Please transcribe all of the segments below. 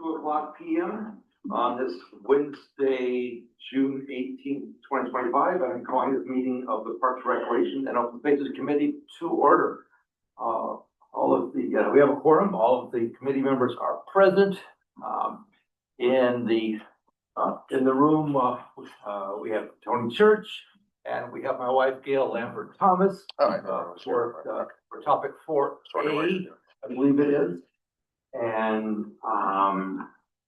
2:00 p.m. on this Wednesday, June 18th, 2025. I'm calling this meeting of the Parks, Recreation, and Open Spaces Committee to order. We have a quorum. All of the committee members are present. In the room, we have Tony Church, and we have my wife, Gail Lambert Thomas, for topic 4A, I believe it is. And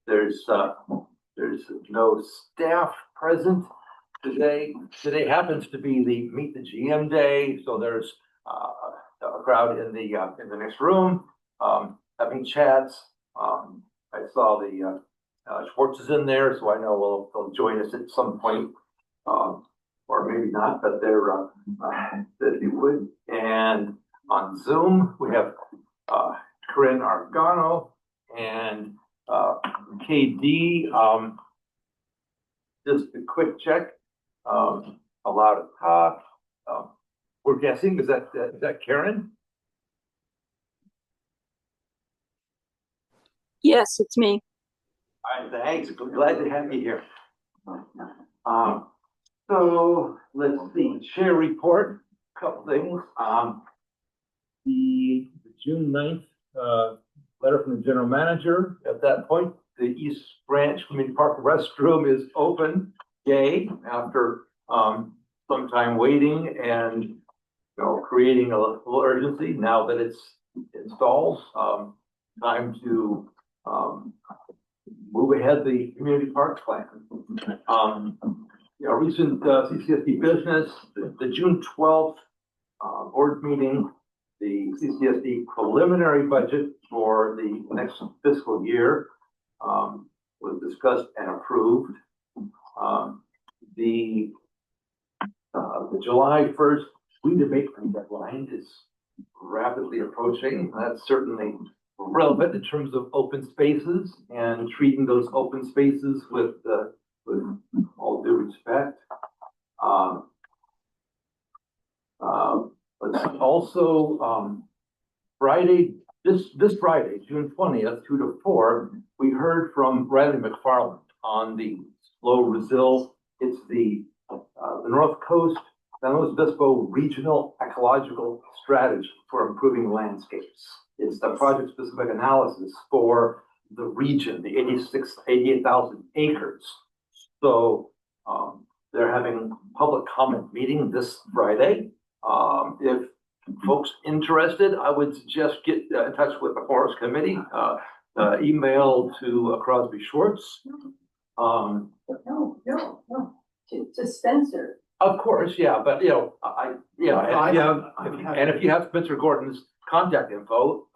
there's no staff present today. Today happens to be the Meet the GM Day, so there's a crowd in the next room having chats. I saw the Schwartz is in there, so I know they'll join us at some point, or maybe not, but they're that they would. And on Zoom we have Corinne Argano and KD. Just a quick check. Allowed to talk. We're guessing, is that Karen? Yes, it's me. All right, thanks. Glad to have you here. So let's see. Chair report. A couple things. The June 9th letter from the general manager. At that point, the East Branch Community Park restroom is open. Yay! After some time waiting and creating a little urgency. Now that it's installed, time to move ahead the community parks plan. Recent CCSD business, the June 12th board meeting, the CCSD preliminary budget for the next fiscal year was discussed and approved. The July 1st weed abatement deadline is rapidly approaching. That's certainly relevant in terms of open spaces and treating those open spaces with all due respect. Also, Friday, this Friday, June 20th, 2 to 4, we heard from Riley McFarland on the Slow Resil. It's the North Coast San Luis Obispo Regional Ecological Strategy for Improving Landscapes. It's the project-specific analysis for the region, the 88,000 acres. So they're having public comment meeting this Friday. If folks interested, I would suggest get in touch with the Forest Committee. Email to Crosby Schwartz. No. To Spencer. Of course, yeah, but and if you have Spencer Gordon's contact info,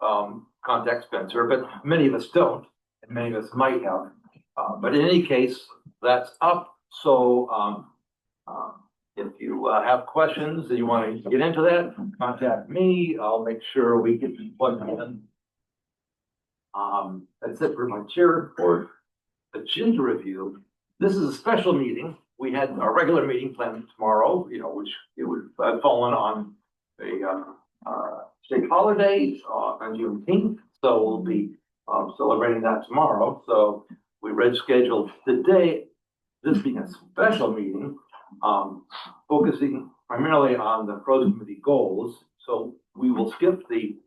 contact Spencer, but many of us don't, and many of us might have. But in any case, that's up. So if you have questions and you want to get into that, contact me. I'll make sure we get you plugged in. That's it for my chair report. Agenda review. This is a special meeting. We had our regular meeting planned tomorrow, which it would have fallen on a state holiday on Juneteenth. So we'll be celebrating that tomorrow. So we rescheduled today, this being a special meeting, focusing primarily on the Pros Committee goals. So we will skip the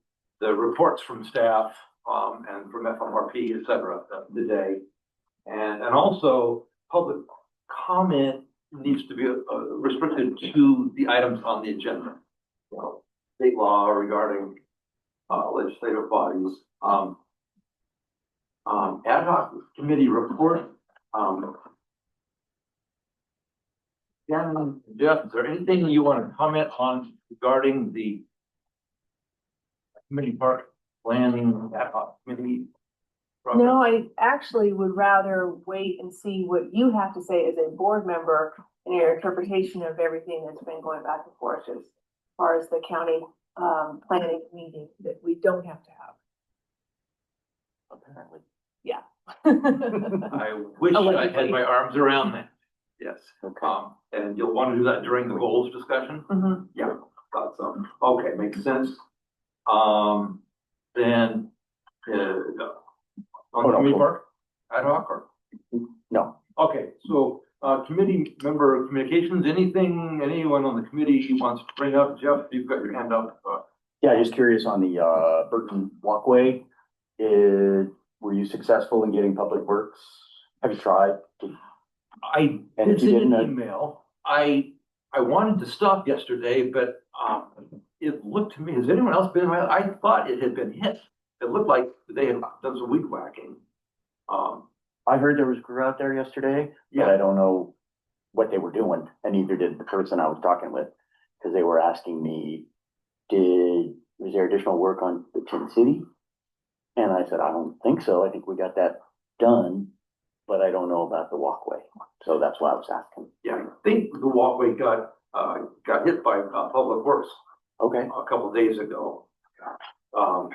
reports from staff and from FMRP, et cetera, today. And also public comment needs to be restricted to the items on the agenda. State law regarding legislative bodies. Ad hoc committee report. Jen, Jeff, is there anything you want to comment on regarding the committee park planning ad hoc committee? No, I actually would rather wait and see what you have to say as a board member and your interpretation of everything that's been going back and forth as far as the county planning meeting that we don't have to have. Apparently. Yeah. I wish I had my arms around that. Yes. Okay. And you'll want to do that during the goals discussion? Mm-hmm. Yeah, thought so. Okay, makes sense. Then on the community park? ad hoc or? No, Okay, so, committee member communications, anyone on the committee wants to bring up? Jeff, you've got your hand up. yeah, just curious on the, Burton walkway. Were you successful in getting Public Works? Have you tried? I And did if you send an didn't, email. I wanted to stop yesterday, but, it looked to me, has anyone else been, I thought it had been hit. It looked like they had done some weed whacking. I heard there was crew out there yesterday, but I don't know what they were doing, and neither did the person I was talking with, because they were asking me, was there additional work on the Tin City? And I said, I don't think so. I think we got that done, but I don't know about the walkway. So that's why I was asking. Yeah, I think the walkway got hit by, Public Works Okay, a couple of days ago. Um,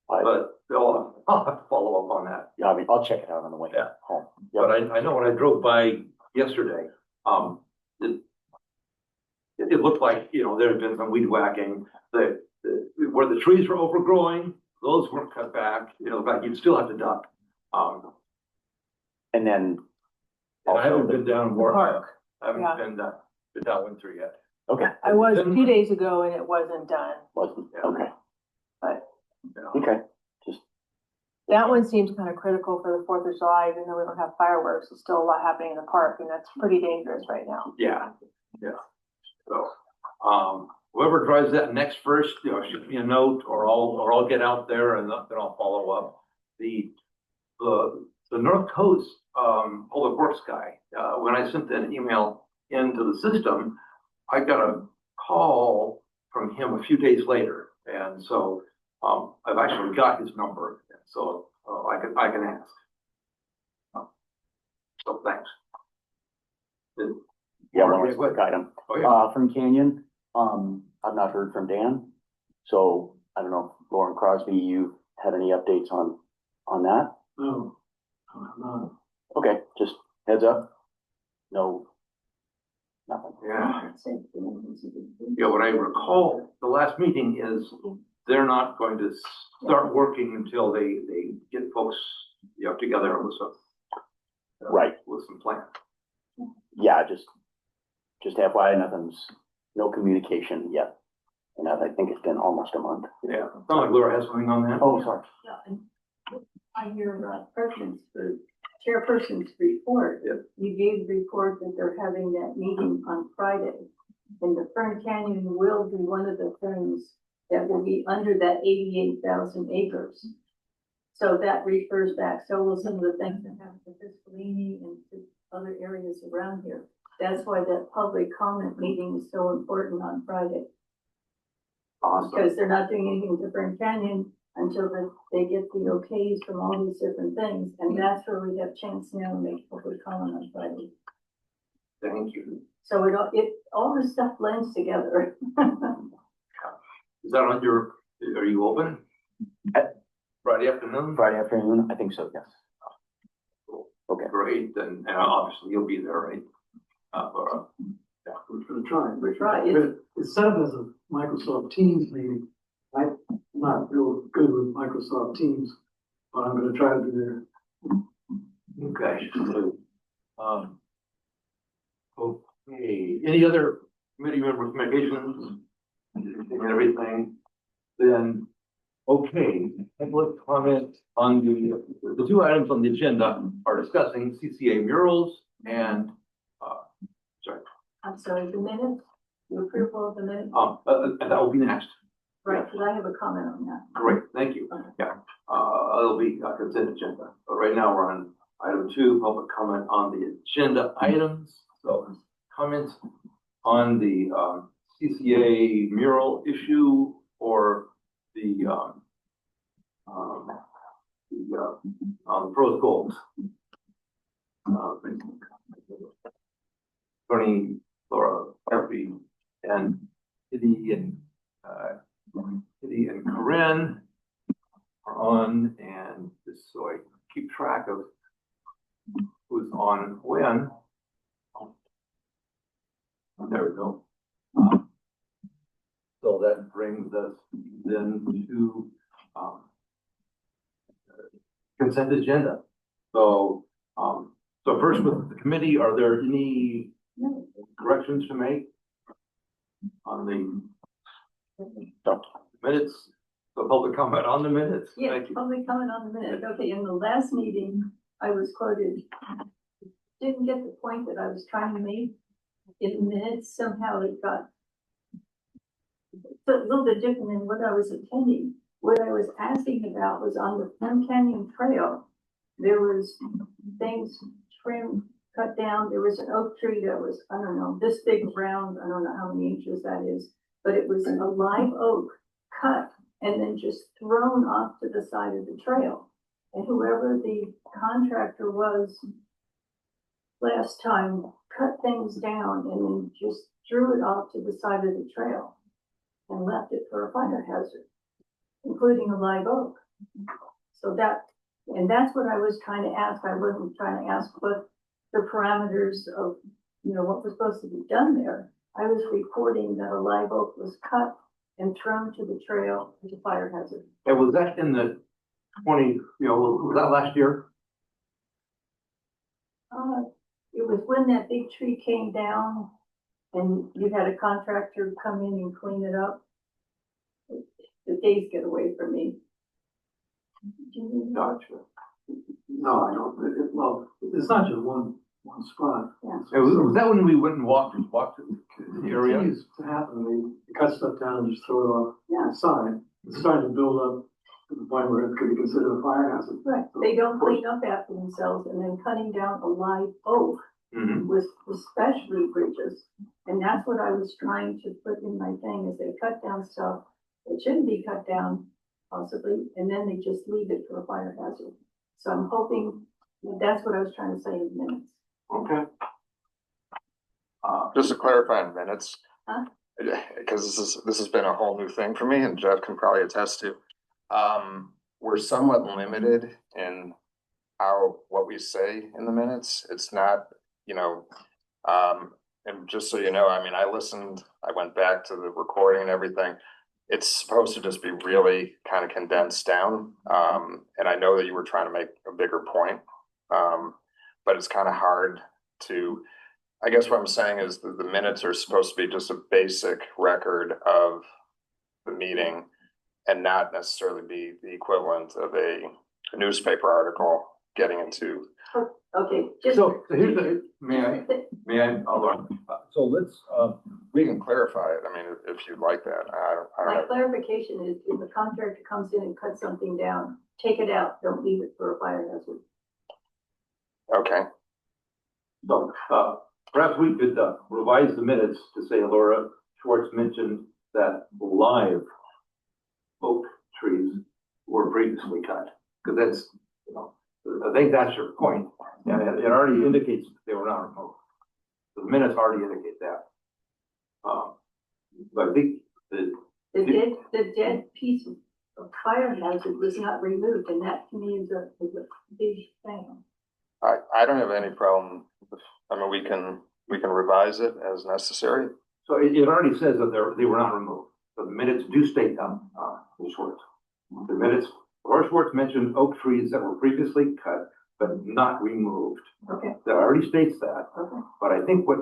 I- but I'll have to follow up on that. yeah, I mean, I'll check it out on the way Yeah. home. But Yep. I know when I drove by yesterday, it, it looked like, there had been some weed whacking, where the trees were overgrowing, those weren't cut back, but you'd still have to duck. And then, And I haven't also, been down The more, park. I haven't Yeah. been down Windsor yet. okay, I was 2 days ago and it wasn't done, wasn't, Yeah. okay, but okay. that one seems kind of critical for the 4th of July, even though we don't have fireworks, there's still a lot happening in the park, and that's pretty dangerous right now. Yeah. So, whoever drives that next first, shoot me a note, or I'll get out there and then I'll follow up. The North Coast, Public Works guy, when I sent an email into the system, I got a call from him a few days later. And so, I've actually got his number, so, I can ask. So thanks. Yeah, one more quick item. Oh, yeah. From Canyon, I've not heard from Dan. So I don't know, Lauren Crosby, you had any updates on that? No, no. Okay, just heads up. No, nothing. Yeah. Yeah, what I recall, the last meeting is they're not going to start working until they get folks, together with some. Right. With some plan. Yeah, just FYI, no communication yet. And I think it's been almost a month. Yeah, it's not like Laura has something on that. Oh, sorry. On your chairperson's report, Yep. you gave the report that they're having that meeting on Friday. And the Fern Canyon will be one of the things that will be under that 88,000 acres. So that refers back, so will some of the things that happen to Fiscalini and to other areas around here. That's why that public comment meeting is so important on Friday. Awesome. Because they're not doing anything to Fern Canyon until they get the okays from all these different things, and that's where we have chance now to make public comment on Friday. Thank you. So all this stuff blends together. Is that on are you open? Friday afternoon? Friday afternoon, I think so, yes. Cool. Okay. Great, and obviously you'll be there, right? Laura? Yeah, we're gonna try. We try. It's set up as a Microsoft Teams meeting. I'm not real good with Microsoft Teams, but I'm gonna try to do there. Okay. Okay, any other committee member communications and everything? Then, okay, public comment on the two items on the agenda are discussing CCA murals and, I'm sorry, the minutes, the approval of the minutes, and that will be next. right, because I have a comment on that. Great, thank you. Yeah, it'll be a consent agenda, but right now we're on item 2, public comment on the agenda items. So comments on the CCA mural issue or the pros goals. Tony, Laura, Harvey, and Kitty and Corinne are on, and just so I keep track of who's on when. There we go. So that brings us then to consent agenda. So, so first with the committee, are there any corrections to make on the minutes? The public comment on the minutes? Yeah, Thank you. public comment on the minute. Okay, in the last meeting, I was quoted, didn't get the point that I was trying to make in the minutes. Somehow it got a little bit different than what I was intending. What I was asking about was on the Plum Canyon Trail, there was things trimmed, cut down. There was an oak tree that was, I don't know, this big around, I don't know how many inches that is, but it was a live oak cut and then just thrown off to the side of the trail. And whoever the contractor was last time cut things down and then just threw it off to the side of the trail and left it for a fire hazard, including a live oak. So that's what I was trying to ask. I wasn't trying to ask what the parameters of, what was supposed to be done there. I was reporting that a live oak was cut and thrown to the trail as a fire hazard. And was that in the was that last year? It was when that big tree came down and you had a contractor come in and clean it up. The days get away from me. Gotcha. No, I don't, well, it's not just one spot. Yeah. Was that when we went and walked the It area? continues to happen. They cut stuff down and just throw it off Yeah. the side. It's starting to build up to the point where it could be considered a fire hazard. Right, they don't clean up after themselves, and then cutting down a live oak Mm-hmm. was especially egregious. And that's what I was trying to put in my thing, is they cut down stuff that shouldn't be cut down, possibly, and then they just leave it for a fire hazard. So I'm hoping, that's what I was trying to say in minutes. Okay. Just to clarify in minutes. Huh? Because this has been a whole new thing for me, and Jeff can probably attest to. We're somewhat limited in what we say in the minutes. It's not, and just so you know, I mean, I went back to the recording and everything. It's supposed to just be really kind of condensed down. And I know that you were trying to make a bigger point. But it's kind of hard to, I guess what I'm saying is that the minutes are supposed to be just a basic record of the meeting and not necessarily be the equivalent of a newspaper article getting into. Okay, just. So here's may I, so let's, We can clarify it. I mean, if you'd like that, I don't My know. clarification is, if a contractor comes in and cuts something down, take it out, don't leave it for a fire hazard. Okay, so, perhaps we could revise the minutes to say Laura Schwartz mentioned that live oak trees were previously cut, because that's, I think that's your point, and it already indicates they were not removed. The minutes already indicate that. But I think The dead piece of fire hazard was not removed, and that to me is a big thing. I don't have any problem. I mean, we can revise it as necessary. so. It already says that they were not removed. So the minutes do state Ms. Schwartz. The minutes, Laura Schwartz mentioned oak trees that were previously cut but not removed. Okay, That already states that. okay. But I think what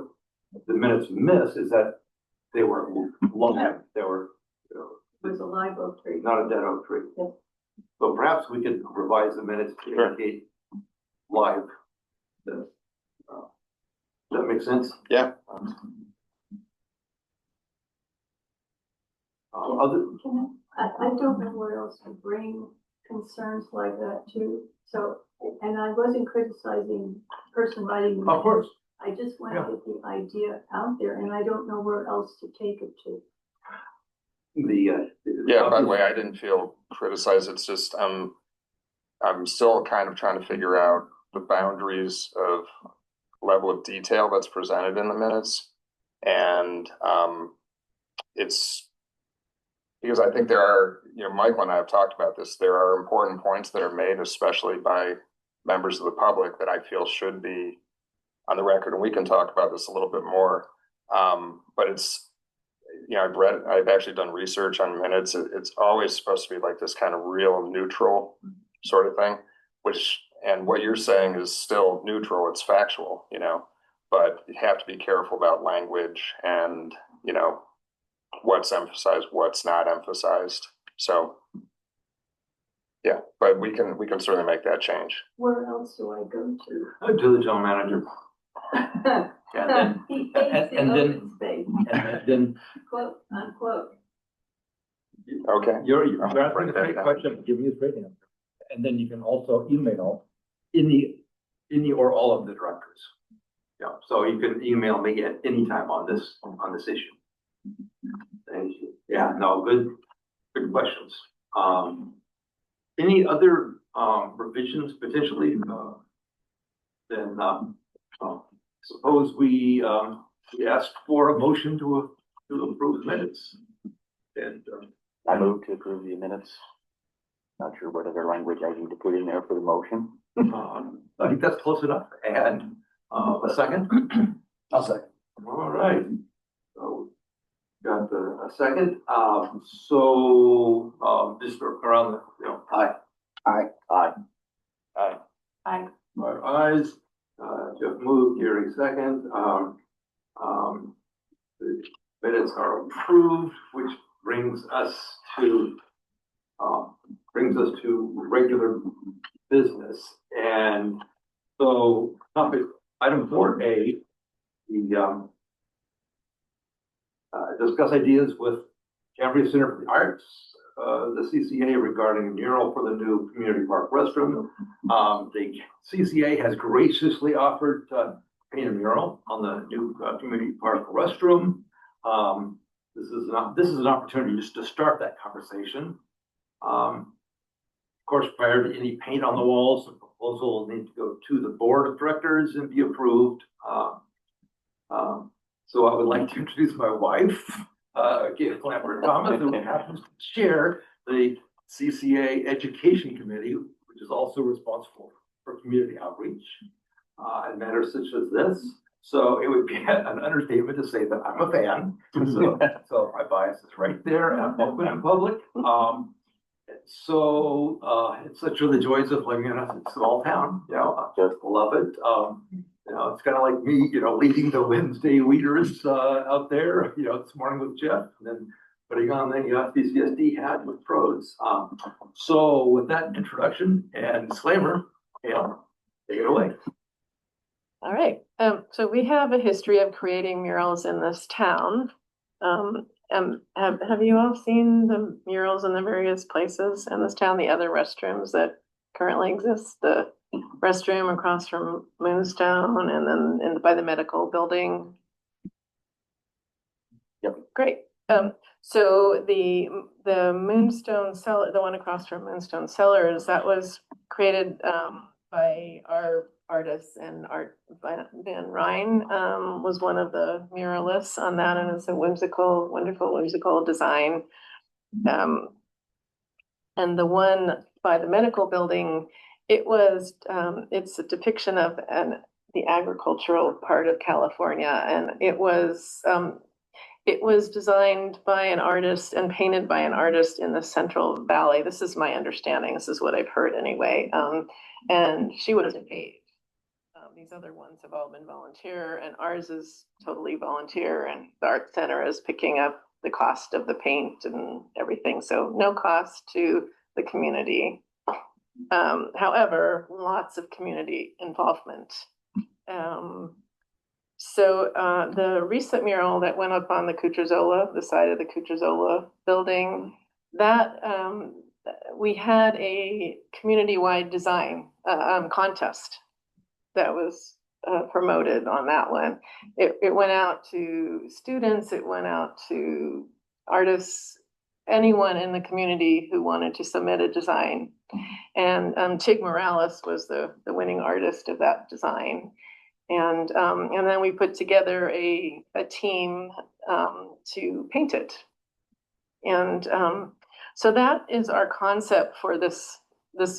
the minutes miss is that they were live. They were, It was a live oak tree. not a dead oak tree. Yeah. So perhaps we could revise the minutes to Sure. indicate live. Does that make sense? Yeah. I don't know where else to bring concerns like that to. So, and I wasn't criticizing the person writing the Of course. I just want Yeah. to get the idea out there, and I don't know where else to take it to. Yeah, by the way, I didn't feel criticized. It's just, I'm still kind of trying to figure out the boundaries of level of detail that's presented in the minutes. And, it's because I think there are, Michael and I have talked about this. There are important points that are made, especially by members of the public, that I feel should be on the record. And we can talk about this a little bit more. But it's, I've actually done research on minutes. It's always supposed to be like this kind of real neutral sort of thing, which And what you're saying is still neutral, it's factual, you know, but you have to be careful about language and, you know, what's emphasized, what's not emphasized. So, yeah, but we can certainly make that change. Where else do I go To the general manager. to? And then, He hates the and then- open space, and then quote, unquote. Okay. you're asking a straight question, give me a straight answer. And then you can also email any or all of the directors. Yeah, so you can email me at any time on this issue. Thank you. Yeah, no, good questions. Any other revisions potentially? Then suppose we ask for a motion to approve the minutes. And I move to approve the minutes. Not sure what other language I need to put in there for the motion. I think that's close enough. And a second? I'll second. All right. So got a second. So just around the, you know, Aye. Aye. Aye. I, our eyes, Jeff moved, Gary second. The minutes are approved, which brings us to regular business. And so topic item 4A, the discuss ideas with Cambria Center for the Arts, the CCA regarding a mural for the new community park restroom. The CCA has graciously offered to paint a mural on the new community park restroom. This is an opportunity just to start that conversation. Of course, prior to any paint on the walls, the proposal will need to go to the board of directors and be approved. So I would like to introduce my wife, Gail Lambert Thomas, who happens to chair the CCA Education Committee, which is also responsible for community outreach and matters such as this. So it would be an understatement to say that I'm a fan. So my bias is right there, and I'm open and public. It's such are the joys of living in a small town. You know, I just love it. You know, it's kind of like me, you know, leading the Wednesday leaders out there, you know, this morning with Jeff, and then putting on the CSD hat with pros. So with that introduction and disclaimer, Gail, take it away. All right. So we have a history of creating murals in this town. Have you all seen the murals in the various places in this town, the other restrooms that currently exist? The restroom across from Moonstone and then by the medical building. Yep. Great. So the Moonstone cellar, the one across from Moonstone Cellars, that was created by our artists, and Art Van Ryn was one of the muralists on that, and it's a wonderful whimsical design. And the one by the medical building, it's a depiction of the agricultural part of California, and it was designed by an artist and painted by an artist in the Central Valley. This is my understanding. This is what I've heard anyway. And she wasn't paid. These other ones have all been volunteer, and ours is totally volunteer. And the Art Center is picking up the cost of the paint and everything. So no cost to the community. However, lots of community involvement. So the recent mural that went up on the the side of the Cutrozola building, that we had a community-wide design contest that was promoted on that one. It went out to students, it went out to artists, anyone in the community who wanted to submit a design. And Tig Morales was the winning artist of that design. And then we put together a team to paint it. And so that is our concept for this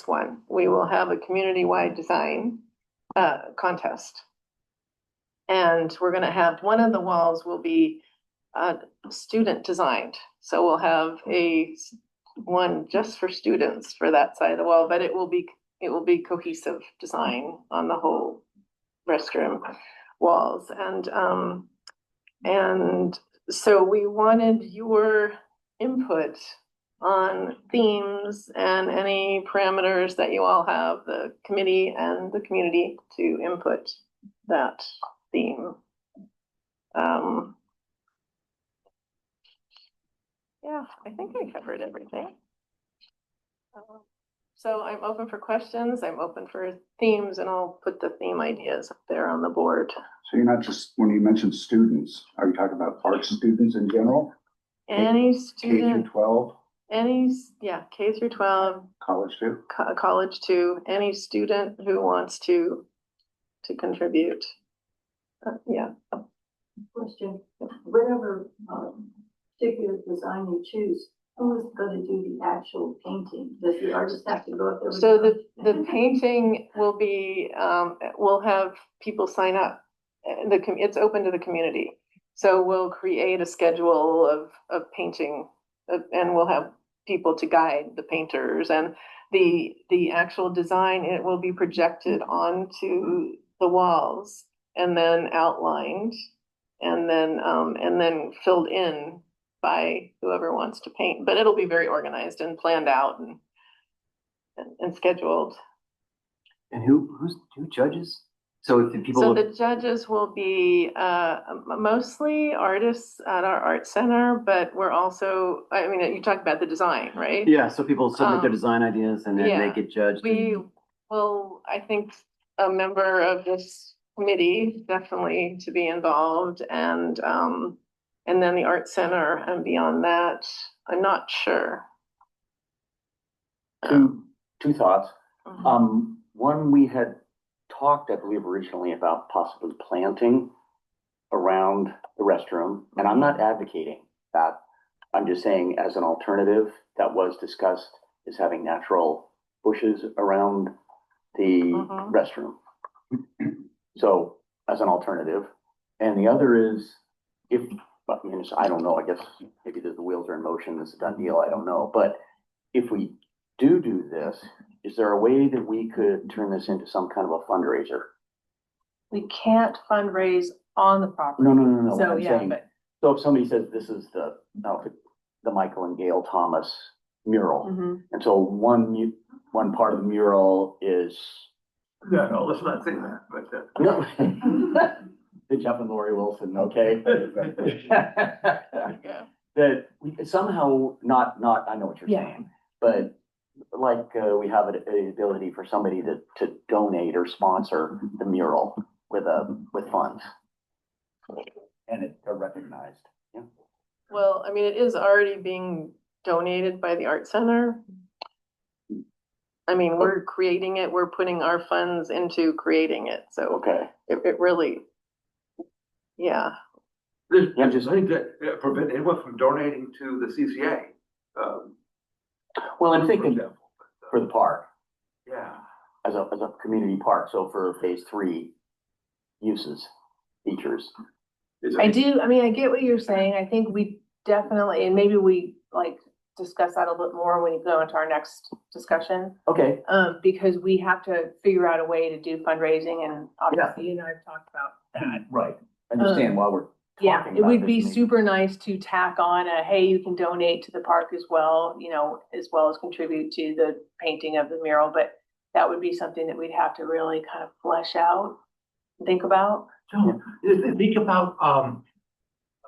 one. We will have a community-wide design contest. And we're going to have one of the walls will be student designed. So we'll have one just for students for that side of the wall, but it will be it will be cohesive design on the whole restroom walls. And so we wanted your input on themes and any parameters that you all have, the committee and the community, to input that theme. Yeah, I think I covered everything. So I'm open for questions, I'm open for themes, and I'll put the theme ideas up there on the board. So you're not just, when you mentioned students, are you talking about arts students in general? Any K student, through 12, yeah, K through 12, college too? college too, any student who wants to contribute. Yeah. Question, whatever, particular design you choose, who is gonna do the actual painting? Does the artist have to go up there? with So the painting will be, we'll have people sign up. It's open to the community. So we'll create a schedule of painting, and we'll have people to guide the painters, and the actual design, it will be projected onto the walls and then outlined and then filled in by whoever wants to paint. But it'll be very organized and planned out and scheduled. And who judges? So if the people So look, the judges will be mostly artists at our art center, but we're also, I mean, you talked about the design, right? yeah, so people submit their design ideas and then yeah. they get judged. We will, I think, a member of this committee definitely to be involved, and then the art center, and beyond that, I'm not sure. Two thoughts. Mhm. One, we had talked, I believe, originally about possibly planting around the restroom, and I'm not advocating that. I'm just saying, as an alternative that was discussed, is having natural bushes around the Mhm. restroom. So, as an alternative. And the other is, I don't know, I guess maybe the wheels are in motion, this is a done deal, I don't know. But if we do this, is there a way that we could turn this into some kind of a fundraiser? We can't fundraise on the property. No. So, I'm yeah, saying, but. so if somebody says this is the Michael and Gail Thomas mural, Mhm. and so one part of the mural is. No, let's not say that, but. No. The Jeff and Lori Wilson, okay? Yeah. That we somehow not, I know what you're Yeah. saying, but like, we have an ability for somebody to donate or sponsor the mural with funds. And it's recognized, yeah. Well, I mean, it is already being donated by the art center. I mean, we're creating it, we're putting our funds into creating it, so Okay. it really, yeah. There's just things that prevent anyone from donating to the CCA. Well, I'm For thinking example. for the park, Yeah. as a community park, so for phase 3 uses, features. I get what you're saying. I think we definitely, and maybe we like discuss that a little bit more when you go into our next discussion. Okay, Because we have to figure out a way to do fundraising, and obviously you and I have talked about that. right. Understand while we're Yeah, talking it about would this, be maybe. super nice to tack on hey, you can donate to the park as well, as well as contribute to the painting of the mural, but that would be something that we'd have to really kind of flesh out, think about. So, think about,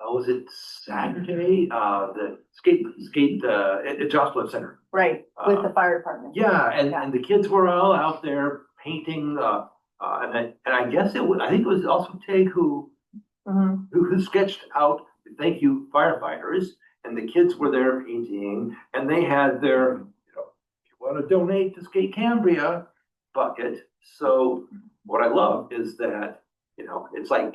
was it Saturday, the skate, at Jocelyn Center. Right, with the fire department. Yeah, and the kids were all out there painting, and I guess I think it was also Tig who sketched out, thank you firefighters, and the kids were there painting, and they had their, if you want to donate to Skate Cambria bucket. So what I love is that, it's like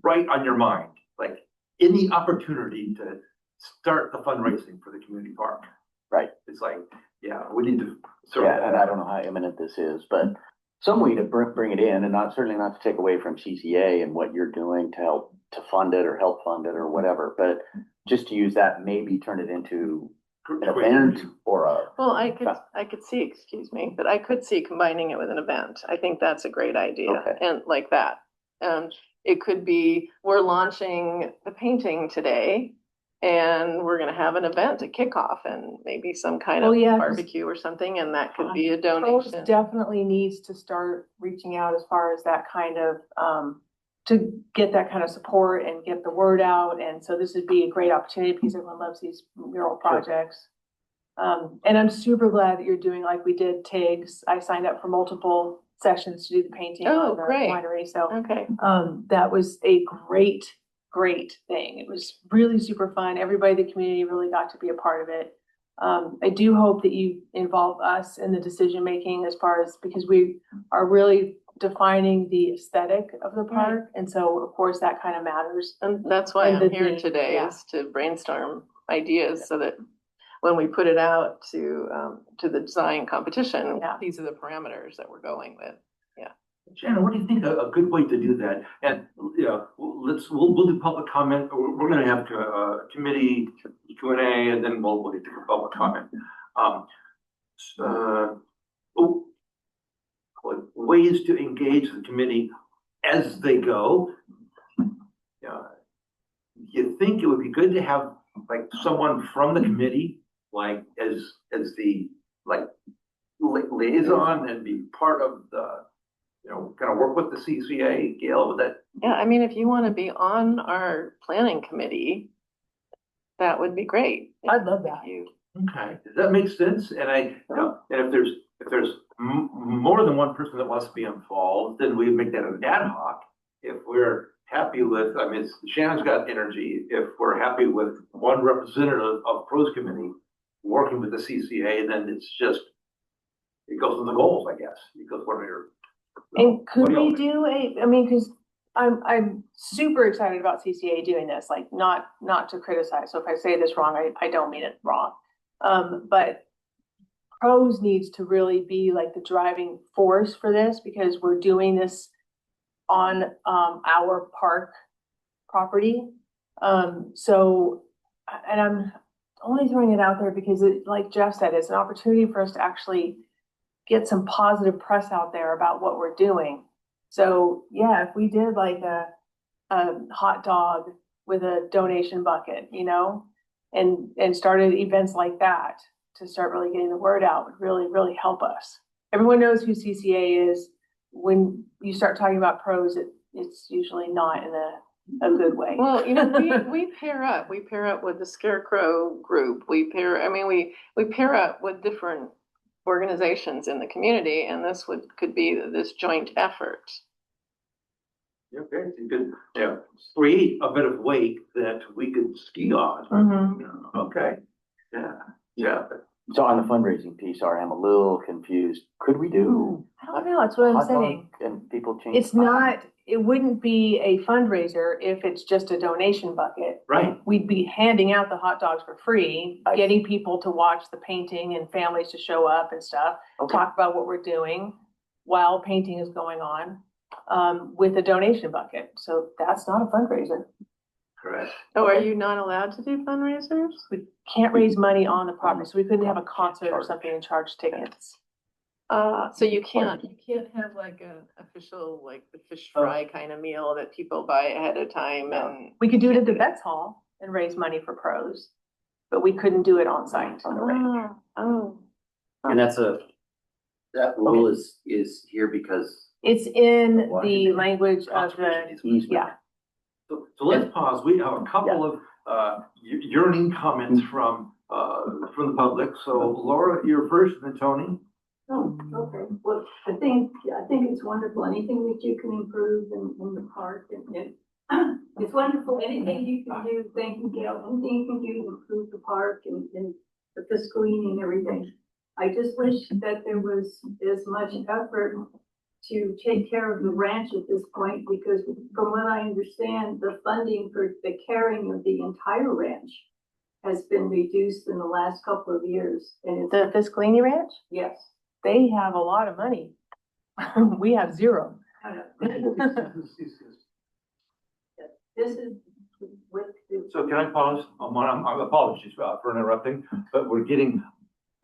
right on your mind, like any opportunity to start the fundraising for the community park. Right. It's like, yeah, we need to. Yeah, and I don't know how imminent this is, but some way to bring it in, and certainly not to take away from CCA and what you're doing to help to fund it or help fund it or whatever, but just to use that, maybe turn it into an event or a, Well, I could see, excuse me, but I could see combining it with an event. I think that's a great idea. Okay. And like that. It could be, we're launching the painting today and we're gonna have an event, a kickoff and maybe some kind Oh, of yeah, 'cause- barbecue or something, and that could be a Pros donation. definitely needs to start reaching out as far as that kind of, to get that kind of support and get the word out. And so this would be a great opportunity because everyone loves these mural projects. And I'm super glad that you're doing like we did TIGs. I signed up for multiple sessions to do the painting Oh, on the great. winery. So, Okay. that was a great thing. It was really super fun. Everybody in the community really got to be a part of it. I do hope that you involve us in the decision making as far as, because we are really defining the aesthetic of the park. And so of course that kind of matters. And that's why And I'm the here theme, today, yeah. is to brainstorm ideas so that when we put it out to the design competition, Yeah. these are the parameters that we're going with. Shannon, what do you think a good way to do that? And, you know, we'll do public comment. We're gonna have committee Q&A, and then we'll get to public comment. Ways to engage the committee as they go. You think it would be good to have like someone from the committee, like as the like liaison and be part of the, kind of work with the CCA, Gail, with that. Yeah, I mean, if you want to be on our planning committee, that would be great. I'd love that. Okay, does that make sense? And and if there's more than one person that wants to be involved, then we make that an ad hoc. If we're happy with, I mean, Shannon's got energy. If we're happy with one representative of pros committee working with the CCA, then it goes to the goals, I guess. It goes one of your. And could What do y'all we think? do I mean, cause I'm super excited about CCA doing this, like not to criticize. So if I say this wrong, I don't mean it wrong. But pros needs to really be like the driving force for this because we're doing this on, our park property. So, and I'm only throwing it out there because it, like Jeff said, it's an opportunity for us to actually get some positive press out there about what we're doing. So yeah, if we did like a hot dog with a donation bucket, and started events like that to start really getting the word out would really, really help us. Everyone knows who CCA is. When you start talking about pros, it's usually not in a good way. Well, we pair up. We pair up with the Scarecrow group. We pair up with different organizations in the community, and this could be this joint effort. Okay, you could, create a bit of wake that we could ski on. Mhm. Okay, yeah. so on the fundraising piece, sorry, I'm a little confused. Could we do? I don't know, that's what I'm hot dog saying. And people change. It wouldn't be a fundraiser if it's just a donation bucket. Right. We'd be handing out the hot dogs for free, I- getting people to watch the painting and families to show up and stuff. Okay. Talk about what we're doing while painting is going on, with a donation bucket. So that's not a fundraiser. Correct. Oh, are you not allowed to do fundraisers? We can't raise money on the property, so we couldn't have a concert or something and charge tickets. So you can't have like an official, like the fish fry kind of meal that people buy ahead of time and. We could do it at the Vets Hall and raise money for pros, but we couldn't do it on site on the ranch. Oh. And that rule is here because. It's in Why? the language of the, Conservation easement. yeah. So let's pause. We have a couple of yearning comments from the public. So Laura, you're first, and then Tony. Oh, okay. Well, I think it's wonderful. Anything that you can improve in the park and it's wonderful. Anything you can do, thank you, Gail. Anything you can do to improve the park and the screening and everything. I just wish that there was as much effort to take care of the ranch at this point, because from what I understand, the funding for the carrying of the entire ranch has been reduced in the last couple of years. And it's, The Fiscalini Ranch, yes. they have a lot of money. We have zero. This is with the. So can I pause? Apologies for interrupting, but we're getting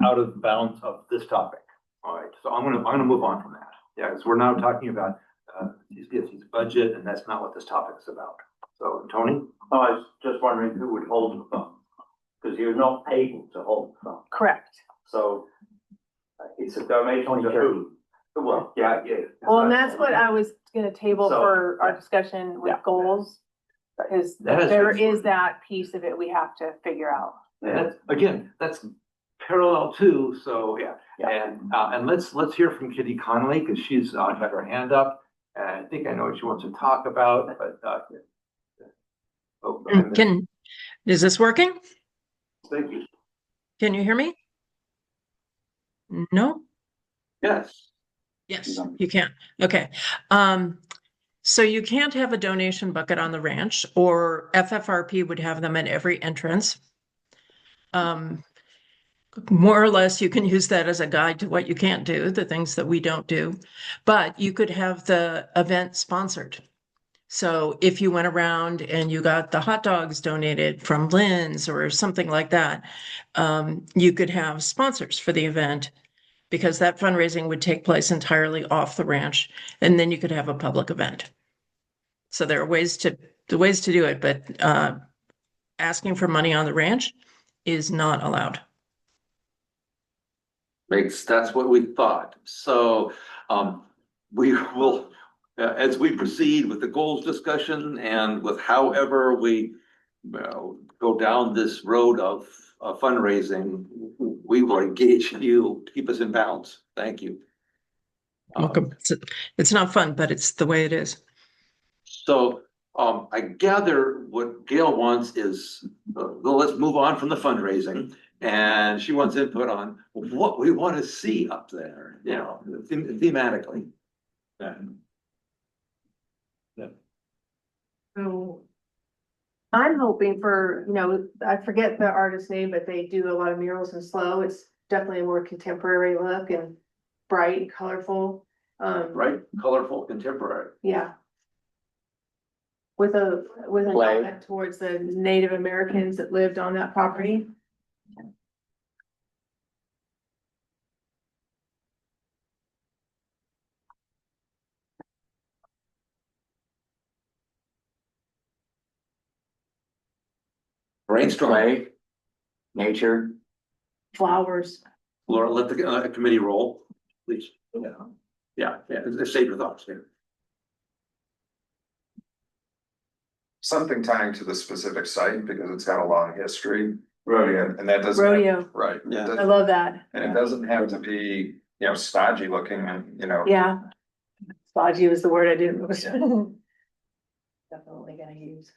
out of bounds of this topic. All right, so I'm gonna move on from that. Yeah, because we're now talking about CSD's budget, and that's not what this topic is about. So, Tony? Oh, I was just wondering who would hold the phone, because you're not able to hold the phone. Correct. So it's a donation to who? Well, yeah. Well, and that's what I was gonna table So, for our discussion with yeah. goals. Because That is there good. is that piece of it we have to figure out. That's parallel too, so yeah. Yeah. And let's hear from Kitty Connolly, because she's had her hand up, and I think I know what she wants to talk about, but oh, go ahead. Is this working? Thank you. Can you hear me? No? Yes. Yes, you can. Okay. So you can't have a donation bucket on the ranch, or FFRP would have them at every entrance. More or less, you can use that as a guide to what you can't do, the things that we don't do. But you could have the event sponsored. So if you went around and you got the hot dogs donated from Lynn's or something like that, you could have sponsors for the event, because that fundraising would take place entirely off the ranch, and then you could have a public event. So there are ways to do it, but asking for money on the ranch is not allowed. That's what we thought. So we will, as we proceed with the goals discussion and with however we go down this road of fundraising, we will engage you to keep us in bounds. Thank you. Welcome. It's not fun, but it's the way it is. So I gather what Gail wants is, well, let's move on from the fundraising. And she wants input on what we want to see up there, thematically. Yeah. So I'm hoping for, I forget the artist's name, but they do a lot of murals in slow. It's definitely a more contemporary look and bright and colorful. Right, colorful, contemporary. Yeah. With a Play. nod towards the Native Americans that lived on that property. Brainstorm. Play, nature. Flowers. Laura, let the committee roll, please. Yeah, save your thoughts here. Something tying to the specific site, because it's got a long history. Rodeo. And that doesn't. Rodeo. Right. Yeah. I love that. And it doesn't have to be, stodgy looking and, Yeah. Stodgy was the word I didn't. Definitely gonna use.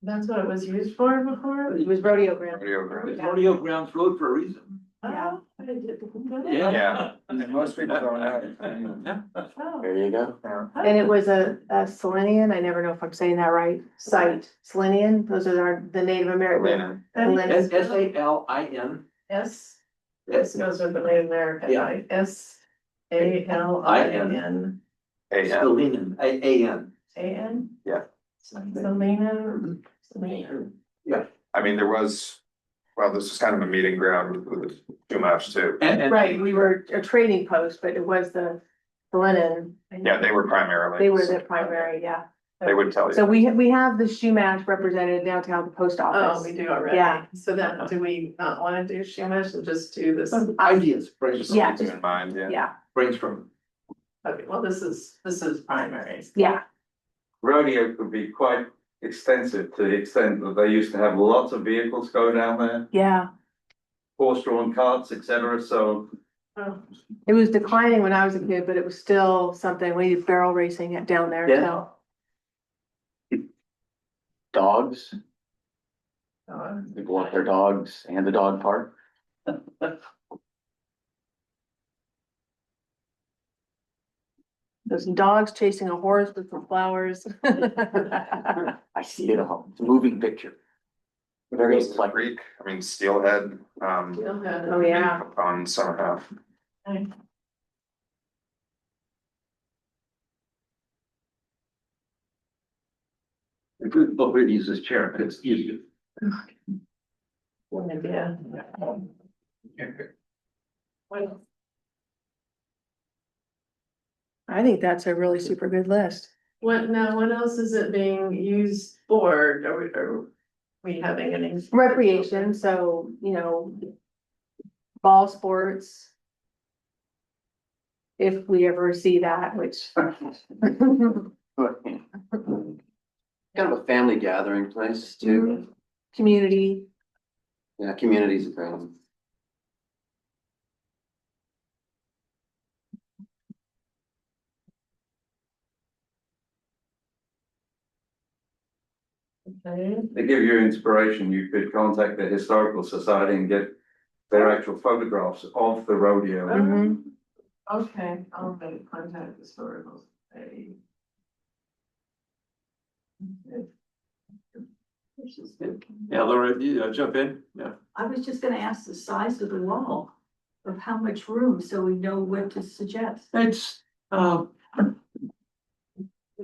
That's what it was used for before? It was rodeo ground. rodeo ground. It's Rodeo Grounds Road for a reason. Yeah. Yeah, and most people don't know. There you go. And it was a Selenian, I never know if I'm saying that right, site, Selenian, those are the Native American. S A L I N. S goes with the Native American, Yeah. right? SALIN. Selenian, A-N. AN? Yeah. Selena. Yeah. I mean, this is kind of a meeting ground with too much too. And Right, we were a trading post, but it was the Selenian. Yeah, they were primarily. They were the primary, yeah. They would tell you. So we have the shoe match represented downtown at the post Oh, office. we do already. Yeah. So then, do we not wanna do Shumish and just do this? ideas, Just brainstorm. Yeah. keep it in mind, yeah. Yeah, Brainstorm. Okay, well, this is primary. yeah, Rodeo could be quite extensive to the extent that they used to have lots of vehicles go down there, yeah. horse-drawn carts, etc. So Oh, It was declining when I was a kid, but it was still something, we did barrel racing it down there, so. Dogs, oh, people want their dogs and the dog park. There's some dogs chasing a horse with some flowers. I see it all. It's a moving picture. Very Goes to the like creek, I mean, Steelhead, Steelhead. Oh, yeah. on Summer Half. If we both use this chair, it's easier. Good idea. I think that's a really super good list. What now, what else is it being used for? Are we having any? Recreation, so, you know, ball sports. If we ever see that, which. Kind of a family gathering place too. Community, Yeah, communities are great. Okay. To give you inspiration, you could contact the Historical Society and get their actual photographs of the rodeo. Mhm. Okay, I'll make contact historical. Society. Okay. Which is good. Yeah, Laura, you jump in, yeah. I was just gonna ask the size of the wall, of how much room, so we know what to suggest. It's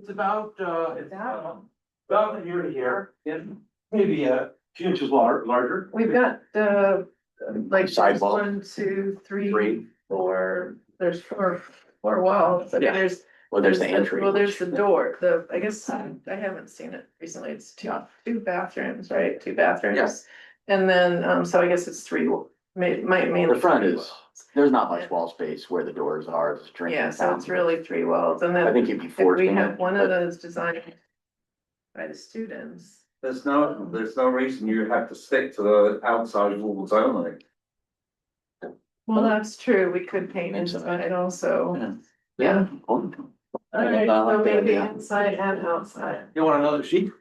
about, about here to here, and maybe a few inches larger. We've got like Sidewall. 1, 2, 3, Three. 4, there's four walls. I mean, Yeah. there's. Well, there's the there's entry. Well, there's the door, I guess, I haven't seen it recently, it's two bathrooms, right, 2 bathrooms. Yes. And then, so I guess it's 3, mainly. The front 3 is, walls. there's not much wall space where the doors are, it's a drinking Yeah, so it's fountain. really 3 walls, and I then think you'd be if we forcing have it, one of but those designed by the students. There's no reason you have to stick to the outside walls only. Well, that's true, we could paint inside also. Yeah. All right, I like so that maybe idea. inside and outside. You want another sheet?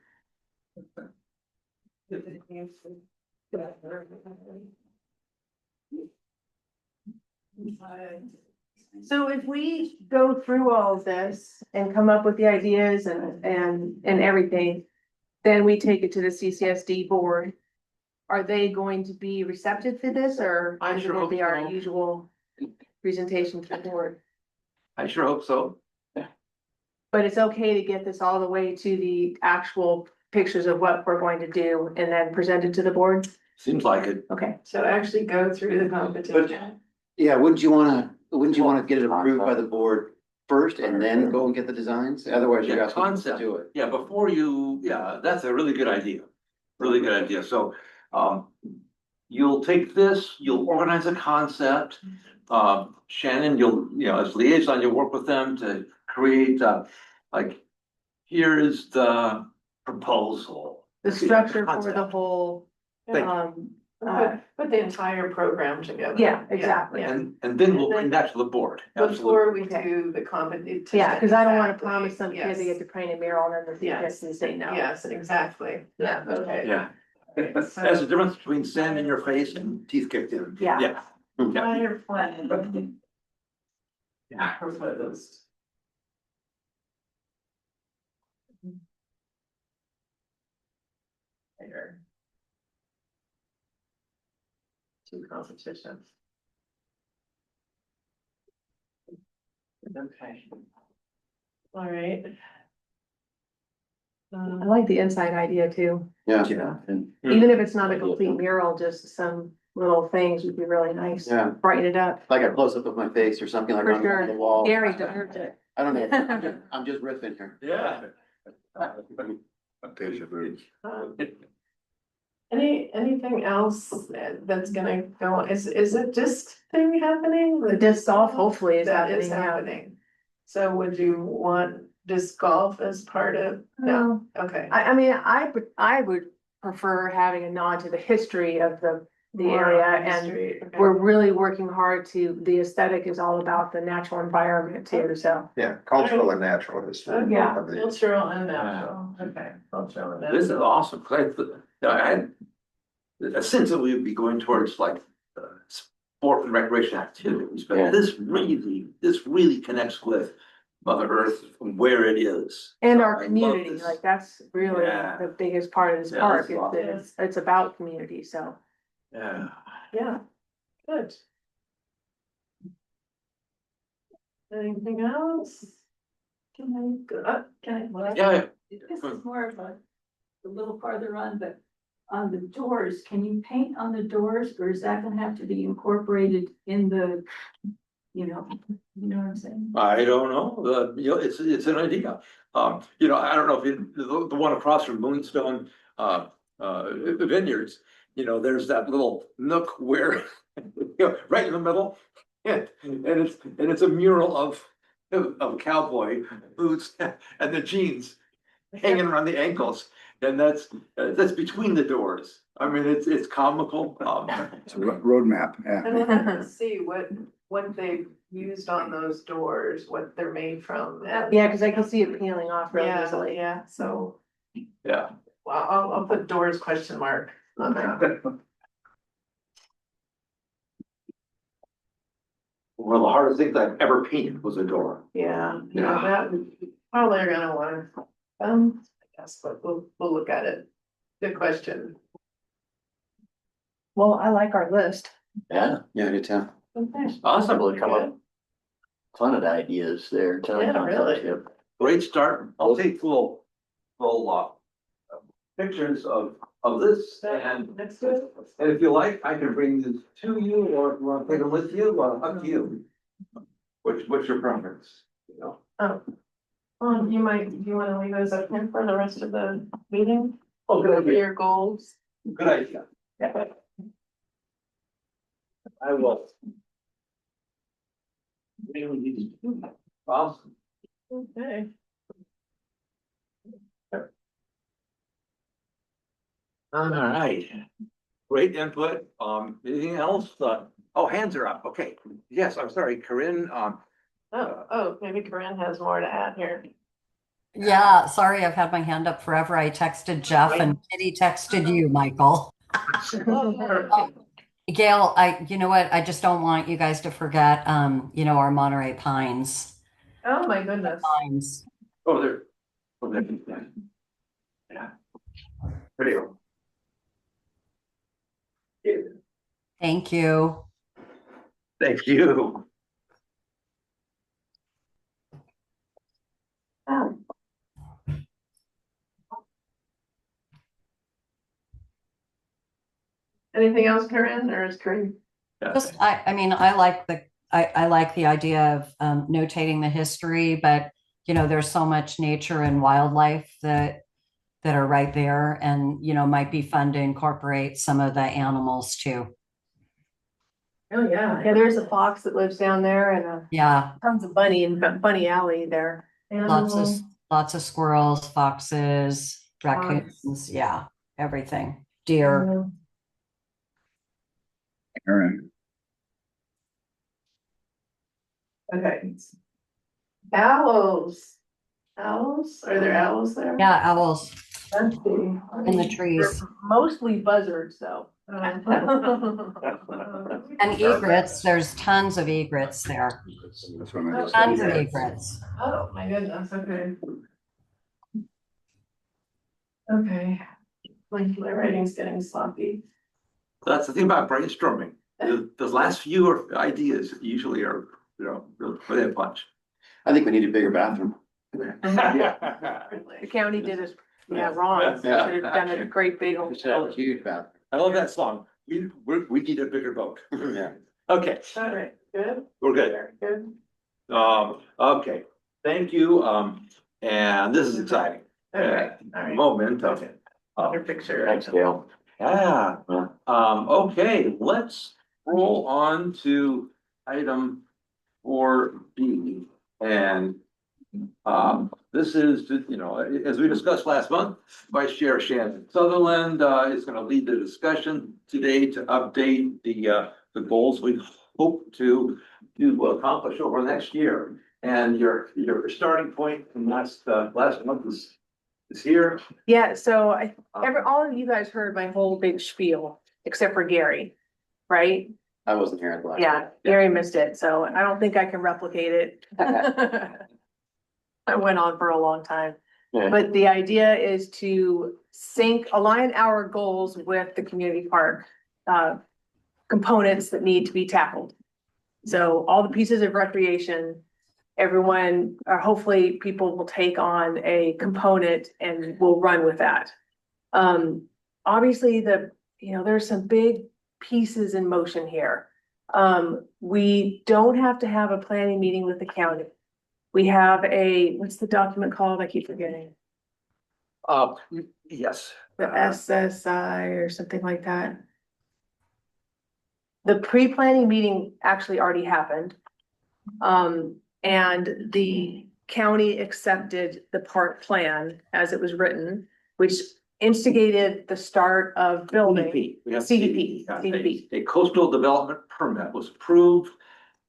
so if we go through all of this and come up with the ideas and everything. Then we take it to the CCSD board. Are they going to be receptive to this, or I is it sure gonna be hope our so. usual presentation to the board? I sure hope so. But it's okay to get this all the way to the actual pictures of what we're going to do and then present it to the board? Seems like it. Okay. So actually go through the competition. Yeah, wouldn't you wanna get it approved by the board first and then go and get the designs? Otherwise you're Yeah, asking us to concept. do it. Yeah, before you, yeah, that's a really good idea. Really good idea. So, you'll take this, you'll organize a concept. Shannon, as liaison, you'll work with them to create, like, here is the proposal. The structure for Concept. the whole, Thank you. Put the entire program together. yeah, exactly. Yeah. And then we'll bring that to the board. Before we Okay. do the competition. Yeah, cause I don't wanna Exactly. promise some kid they Yes. get to paint a mural and then the Yes. CCSD say no. Yes, exactly. Yeah, okay. Yeah. So- There's a difference between sand in your face and teeth kicked in. Yeah. Yeah. Fire plan. Yeah. Proposed. There. 2 competitions. Okay. All right. I like the inside idea too. Yeah. Yeah. And- Even if it's not a complete mural, just some little things would be really nice. Yeah. Brighten it up. Like a close up of my face or something like For on sure. the wall. Gary deserved it. I don't know, I'm just riffing here. Yeah. Anything else that's gonna go on? Is a disc thing happening? The disc golf hopefully is That is happening, yeah. happening. So would you want disc golf as part of? No, okay. I mean, I would prefer having a nod to the history of the area, and we're really working hard the aesthetic is all about the natural environment too, so. Yeah, cultural and natural history. Yeah. Cultural and natural, okay, cultural and This is natural. awesome, 'cause I had a sense that we would be going towards like sport and recreation activities, Yeah. but this really connects with Mother Earth and where it is. And So I our love community, this. like that's really Yeah. the biggest part of this Yeah, park, that's awesome. it's about community, so. Yeah. Yeah, good. Anything else? Can I go up? Can I? Yeah. This is more of a a little farther on, but on the doors, can you paint on the doors, or is that gonna have to be incorporated in the, you know what I'm saying? I don't know, it's an idea. I don't know if the one across from Moonstone, Vineyards, there's that little nook where, right in the middle. And it's a mural of cowboy boots and the jeans hanging around the ankles. And that's between the doors. I mean, it's comical. It's a roadmap, And yeah. we'll have to see what they've used on those doors, what they're made from. Yeah, cause I can see it peeling off real Yeah, easily. yeah, so, Yeah. well, I'll put doors question mark on that. One of the hardest things I've ever painted was a door. Yeah, Yeah. that probably are gonna want, I guess, but we'll look at it. Good question. Well, I like our list. Yeah, Yeah, I do too. Okay. awesome. Really come Good. up. Ton of ideas there. ton of Yeah, concepts, really. yep. Great start. I'll take little pictures of this and That's good. if you like, I can bring this to you or if you want to take them with you, up to you. What's your preference? Oh, you wanna leave those up here for the rest of the meeting? Oh, good For idea. your goals? Good idea. Yeah. I will. Awesome. Okay. All right. Great input. Anything else? Hands are up. Okay. Yes, I'm sorry, Corinne. Maybe Corinne has more to add here. Yeah, sorry, I've had my hand up forever. I texted Jeff and Kitty texted you, Michael. Gail, you know what? I just don't want you guys to forget, our Monterey Pines. Oh, my goodness. Pines. Oh, there. Yeah. Video. Thank you. Thank you. Anything else, Corinne, or is Corinne? Just, I like the idea of notating the history, but there's so much nature and wildlife that are right there, and might be fun to incorporate some of the animals too. Oh, yeah. Yeah, there's a fox that lives down there and Yeah, tons of bunny in Bunny Alley there. lots of squirrels, foxes, raccoons, yeah, everything, deer. Aaron, Okay. Owls. Owls? Are there owls there? Yeah, owls Let's see. in the trees. Mostly buzzards, though. And egrets, there's tons of egrets there. that's what I meant. Tons of egrets. Oh, my goodness, okay. Okay. My writing's getting sloppy. That's the thing about brainstorming. The last few ideas usually are, really a punch. I think we need a bigger bathroom. The county did it, wrong. Should Yeah. have done it a great big old. Just a huge bathroom. I love that song. We need a bigger boat. Yeah. Okay, All right, good, we're good. very good. Okay, thank you. And this is exciting. Okay, all right. Moment of. Other picture. Thanks, Gail. Yeah, okay, let's roll on to item 4B. And this is, as we discussed last month, Vice Chair Shannon Sutherland is going to lead the discussion today to update the goals we hope to accomplish over the next year. And your starting point from last month is here. Yeah, so all of you guys heard my whole big spiel, except for Gary, right? I wasn't here at the last. Yeah, Gary missed it, so I don't think I can replicate it. I went on for a long time. Yeah. But the idea is to align our goals with the community park components that need to be tackled. So all the pieces of recreation, everyone, hopefully people will take on a component and will run with that. Obviously there's some big pieces in motion here. We don't have to have a planning meeting with the county. We have what's the document called? I keep forgetting. Yes. The SSI or something like that. The pre-planning meeting actually already happened. And the county accepted the park plan as it was written, which instigated the start of building. CDP. We have CDP. Yeah, CDP. A coastal development permit was approved.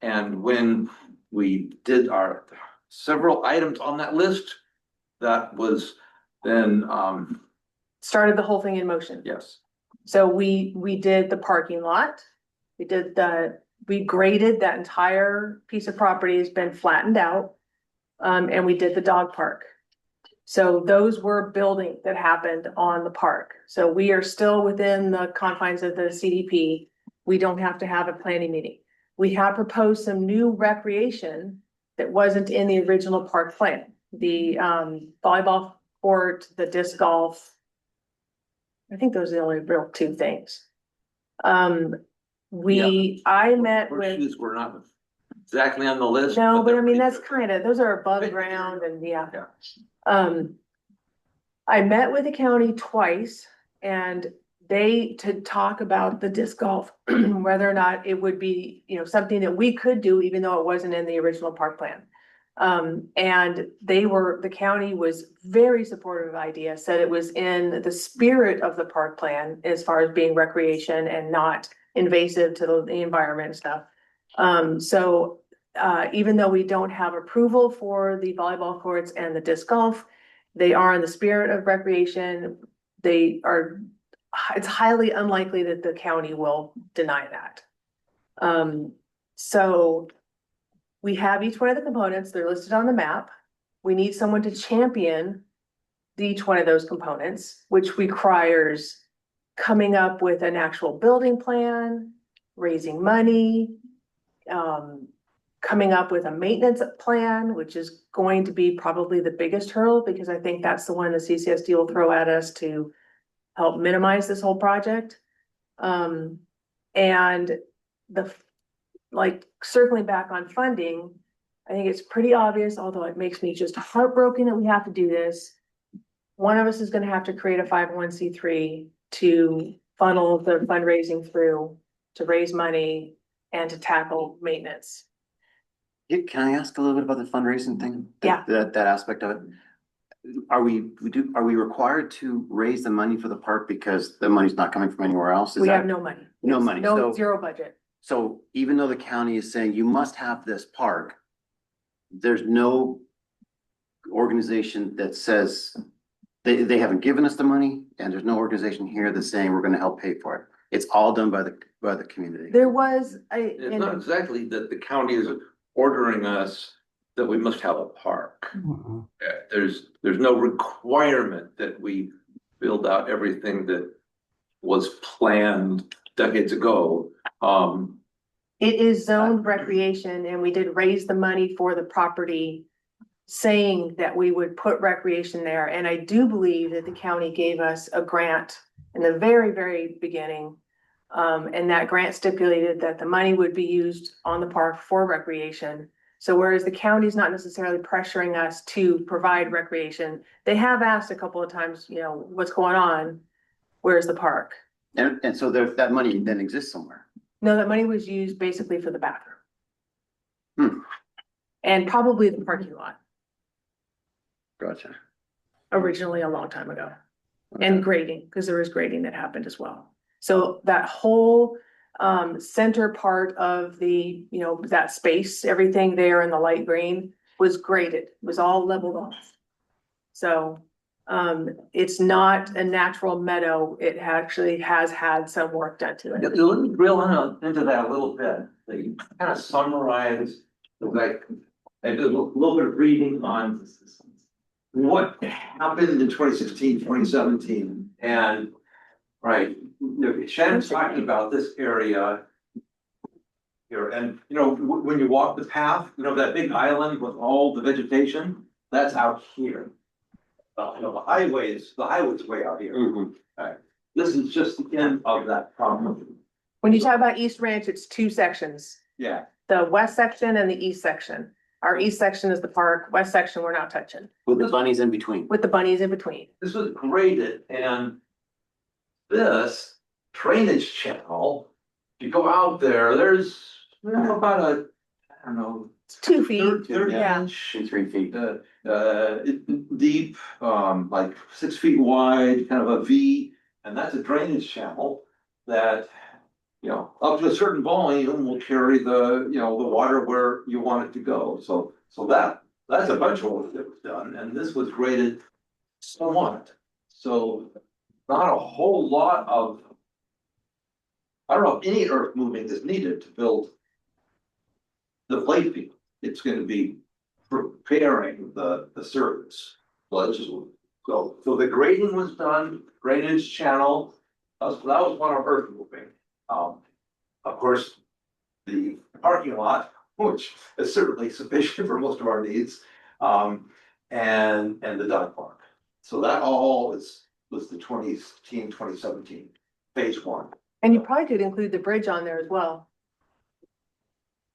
And when we did our several items on that list, that was then, Started the whole thing in motion. yes. So we did the parking lot. We graded that entire piece of property has been flattened out. And we did the dog park. So those were building that happened on the park. So we are still within the confines of the CDP. We don't have to have a planning meeting. We have proposed some new recreation that wasn't in the original park plan. The volleyball court, the disc golf. I think those are the only real two things. I met with. Horseshoes were not exactly on the list. No, but I they're mean, pretty that's good. those are above ground and yeah. Yeah. I met with the county twice and to talk about the disc golf, whether or not it would be, something that we could do, even though it wasn't in the original park plan. And the county was very supportive of the idea, said it was in the spirit of the park plan as far as being recreation and not invasive to the environment and stuff. Even though we don't have approval for the volleyball courts and the disc golf, they are in the spirit of recreation. It's highly unlikely that the county will deny that. So we have each one of the components, they're listed on the map. We need someone to champion each one of those components, which requires coming up with an actual building plan, raising money, coming up with a maintenance plan, which is going to be probably the biggest hurdle because I think that's the one the CCSD will throw at us to help minimize this whole project. And circling back on funding, I think it's pretty obvious, although it makes me just heartbroken that we have to do this. One of us is going to have to create a 501c3 to funnel the fundraising through, to raise money and to tackle maintenance. Can I ask a little bit about the fundraising thing? Yeah. That aspect of it. Are we required to raise the money for the park because the money's not coming from anywhere else? We have no money. No money. No, zero budget. So even though the county is saying you must have this park, there's no organization that says they haven't given us the money, and there's no organization here that's saying we're going to help pay for it. It's all done by the community. There was It's not exactly that the county is ordering us that we must have a park. There's no requirement that we build out everything that was planned decades ago. It is zoned recreation and we did raise the money for the property saying that we would put recreation there. And I do believe that the county gave us a grant in the very, very beginning. And that grant stipulated that the money would be used on the park for recreation. So whereas the county's not necessarily pressuring us to provide recreation, they have asked a couple of times, what's going on? Where's the park? And so that money then exists somewhere. No, that money was used basically for the bathroom. And probably the parking lot. Gotcha. Originally a long time ago. Okay. And grading, because there was grading that happened as well. So that whole center part of the, that space, everything there in the light green was graded, was all leveled off. So it's not a natural meadow. It actually has had some work done to it. Let me drill into that a little bit. They kind of summarize, I did a little bit of reading on what happened in 2016, 2017, and right, Shannon's talking about this area here, and when you walk the path, that big island with all the vegetation, that's out here. the highway's way out here. Alright, this is just the end of that property. When you talk about East Ranch, it's two sections, Yeah, the west section and the east section. Our east section is the park, west section we're not touching, With the bunnies in between. with the bunnies in between. this was graded and this drainage channel, if you go out there, there's about a, I don't know, It's 2 feet, 30 yeah. inch. 2-3 feet. Deep, like 6 feet wide, kind of a V, and that's a drainage channel that, up to a certain volume will carry the, the water where you want it to go. So that's a bunch of work that was done, and this was graded somewhat. So not a whole lot of, I don't know if any earth moving is needed to build the play field. It's gonna be preparing the surface. So the grading was done, drainage channel, that was one of earth moving. Of course, the parking lot, which is certainly sufficient for most of our needs, and the dog park. So that all was the 2017 phase one. And you probably could include the bridge on there as well.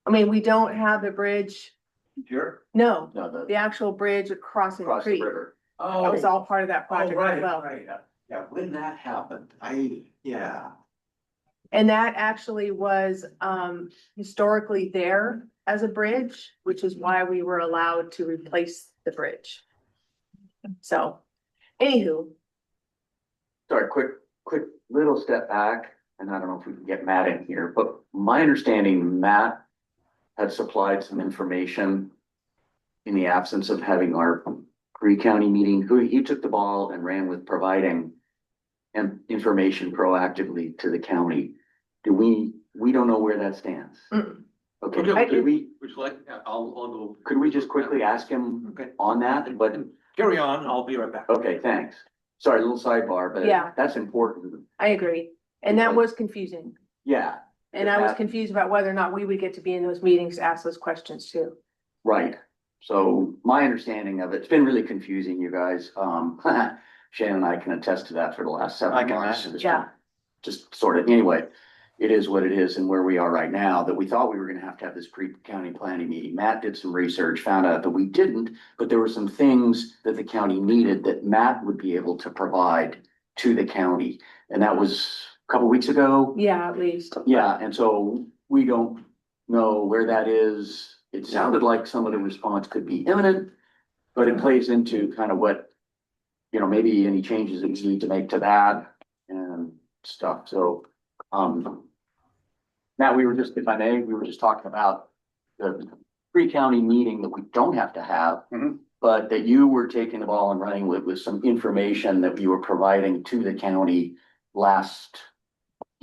I mean, we don't have the bridge, Here? no, No, the actual bridge crossing the across the creek. river. That was all part of that project as well. Right, yeah, when that happened, yeah. And that actually was historically there as a bridge, which is why we were allowed to replace the bridge. So, anywho, Sorry, quick little step back, and I don't know if we can get Matt in here, but my understanding, Matt had supplied some information in the absence of having our pre-county meeting, he took the ball and ran with providing information proactively to the county. We don't know where that stands. Mm. Okay, Okay, could we, Would you like, I'll go. could we just quickly ask him Okay. on that, but, Carry on, I'll be right back. okay, thanks. Sorry, a little sidebar, but Yeah. that's important. I agree. And that was confusing. Yeah, And I was Matt- confused about whether or not we would get to be in those meetings to ask those questions too. right. So my understanding of it's been really confusing, you guys. Shannon and I can attest to that for the last 7 I can months. imagine. Yeah. Just sort of, anyway, it is what it is and where we are right now, that we thought we were gonna have to have this pre-county planning meeting. Matt did some research, found out that we didn't, but there were some things that the county needed that Matt would be able to provide to the county. And that was a couple weeks ago. Yeah, at least. Yeah, and so we don't know where that is. It sounded like some of the response could be imminent, but it plays into kind of what, maybe any changes that we need to make to that and stuff. So, Matt, if I may, we were just talking about the pre-county meeting that we don't have to have, but that you were taking the ball and running with some information that you were providing to the county last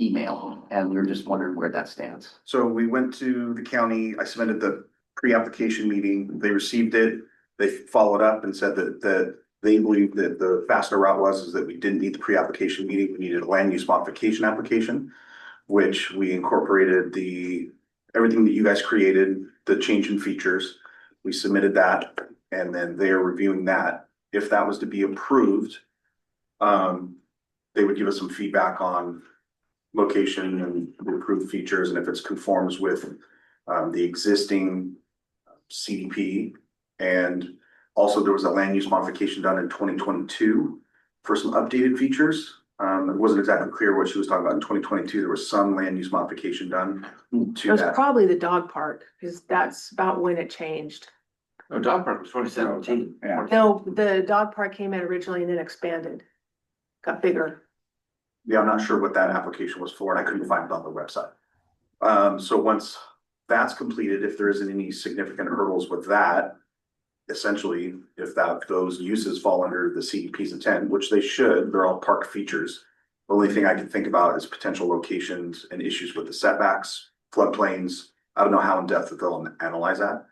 email, and we were just wondering where that stands. So we went to the county, I submitted the pre-application meeting, they received it. They followed up and said that they believed that the faster route is that we didn't need the pre-application meeting, we needed a land use modification application, which we incorporated everything that you guys created, the change in features. We submitted that, and then they're reviewing that. If that was to be approved, they would give us some feedback on location and the approved features, and if it conforms with the existing CDP. And also there was a land use modification done in 2022 for some updated features. It wasn't exactly clear what she was talking about in 2022. There was some land use modification done It to was that. probably the dog park, because that's about when it changed. No, dog park was 2017. Yeah. No, the dog park came in originally and then expanded, got bigger. Yeah, I'm not sure what that application was for, and I couldn't find it on the website. So once that's completed, if there isn't any significant hurdles with that, essentially, if those uses fall under the CDP's intent, which they should, they're all park features. The only thing I can think about is potential locations and issues with the setbacks, floodplains. I don't know how in depth that they'll analyze that.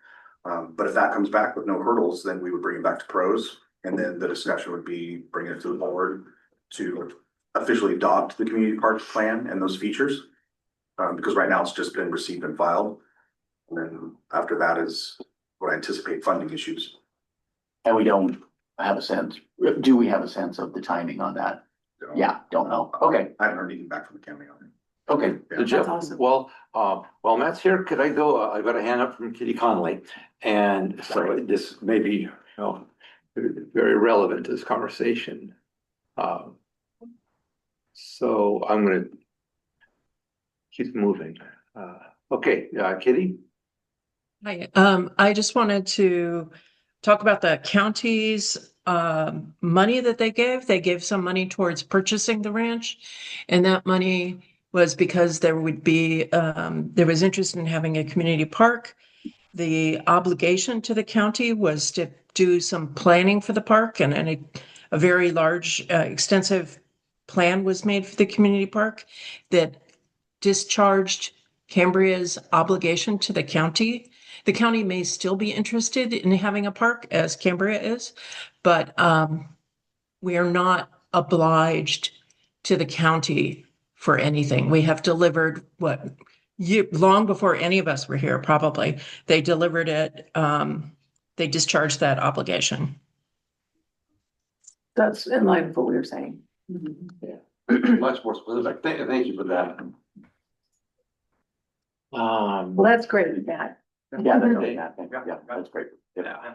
But if that comes back with no hurdles, then we would bring it back to pros. And then the discussion would be bringing it to the board to officially adopt the community park plan and those features. Because right now it's just been received and filed. And then after that is what I anticipate funding issues. And we don't have a sense, do we have a sense of the timing on that? Yeah, don't know. Okay, I haven't heard anything back from the county on it. okay. Yeah. Did you- That's awesome. Well, while Matt's here, could I go, I got a hand up from Kitty Conley. And so this may be, you know, very relevant to this conversation. So I'm gonna keep moving. Okay, Kitty? Hi, I just wanted to talk about the county's money that they gave. They gave some money towards purchasing the ranch, and that money was because there would be there was interest in having a community park. The obligation to the county was to do some planning for the park, and a very large, extensive plan was made for the community park that discharged Cambria's obligation to the county. The county may still be interested in having a park, as Cambria is, but we are not obliged to the county for anything. We have delivered what long before any of us were here, probably. They delivered it. They discharged that obligation. That's in line with what we were saying. Much more specific. Thank you for that. Well, that's great, Matt. Yeah, that's, Okay. yeah, that's great. Yeah.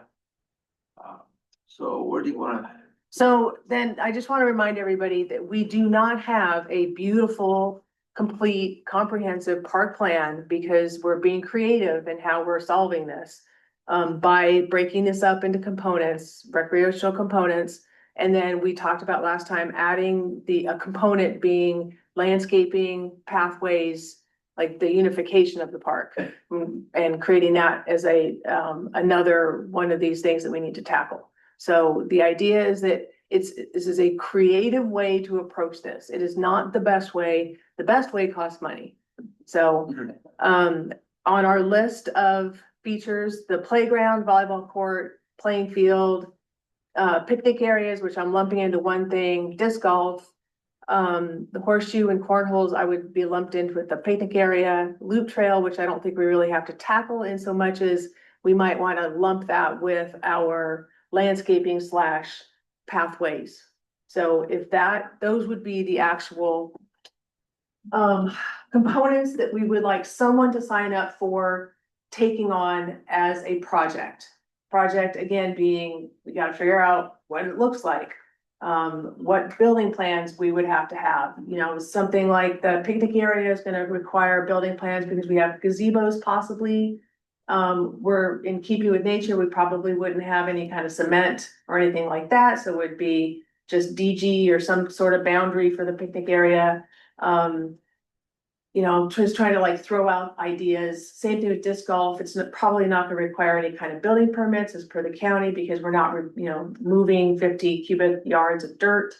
So where do you wanna? So then I just want to remind everybody that we do not have a beautiful, complete, comprehensive park plan because we're being creative in how we're solving this. By breaking this up into components, recreational components. And then we talked about last time adding a component being landscaping, pathways, like the unification of the park. And creating that as another one of these things that we need to tackle. So the idea is that this is a creative way to approach this. It is not the best way. The best way costs money. So, on our list of features, the playground, volleyball court, playing field, picnic areas, which I'm lumping into one thing, disc golf, the horseshoe and cornholes, I would be lumped into with the picnic area, loop trail, which I don't think we really have to tackle in so much as we might want to lump that with our landscaping / pathways. So if those would be the actual components that we would like someone to sign up for taking on as a project. Project again being, we gotta figure out what it looks like. What building plans we would have to have, you know, something like the picnic area is gonna require building plans because we have gazebos possibly. We're in keeping with nature, we probably wouldn't have any kind of cement or anything like that, so it would be just DG or some sort of boundary for the picnic area. You know, just trying to like throw out ideas. Same thing with disc golf. It's probably not gonna require any kind of building permits as per the county because we're not, you know, moving 50 cubic yards of dirt.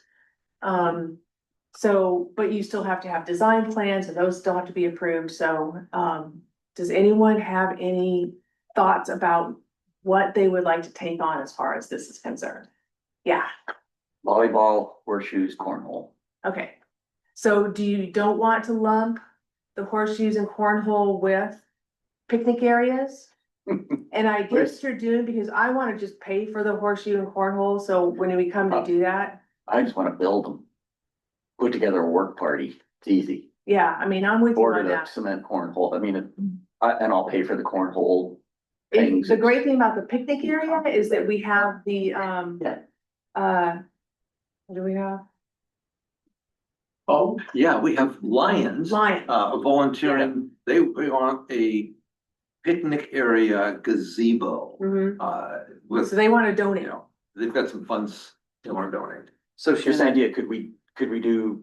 So, but you still have to have design plans and those still have to be approved. So, does anyone have any thoughts about what they would like to take on as far as this is concerned? Yeah, Volleyball, horseshoes, cornhole. okay. So don't want to lump the horseshoes and cornhole with picnic areas? And I guess you're doing, because I wanna just pay for the horseshoe and cornhole, so when we come to do that, I just wanna build them. Put together a work party. It's easy. yeah, I mean, I'm with you Order on the that. cement cornhole. I mean, and I'll pay for the cornhole things. The great thing about the picnic area is that we have the, what do we have? Oh, yeah, we have Lions. Lions. Volunteering, they want a picnic area gazebo. With, So they wanna you donate. know, they've got some funds they wanna donate. So just an idea, could we do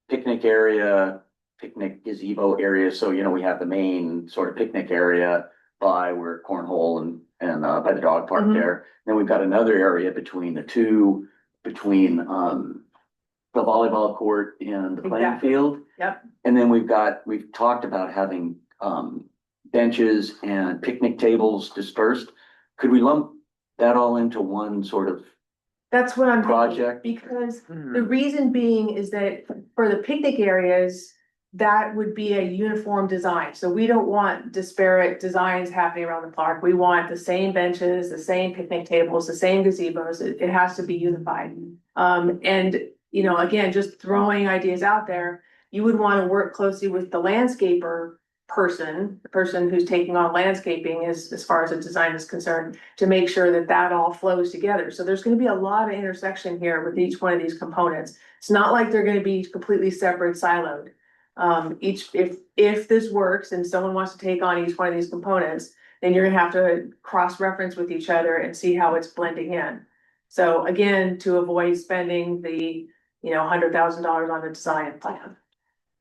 picnic area, picnic gazebo area? So, you know, we have the main sort of picnic area by where cornhole and by the dog park there. Then we've got another area between the two, between, the volleyball court and the playing Exactly. field. Yep. And then we've talked about having, benches and picnic tables dispersed. Could we lump that all into one sort of That's what I'm thinking, project? because the reason being is that for the picnic areas, that would be a uniform design. So we don't want disparate designs happening around the park. We want the same benches, the same picnic tables, the same gazebos. It has to be unified. And, you know, again, just throwing ideas out there, you would want to work closely with the landscaper person, the person who's taking on landscaping as far as the design is concerned, to make sure that that all flows together. So there's going to be a lot of intersection here with each one of these components. It's not like they're going to be completely separate, siloed. If this works and someone wants to take on each one of these components, then you're gonna have to cross-reference with each other and see how it's blending in. So again, to avoid spending the, you know, $100,000 on the design plan.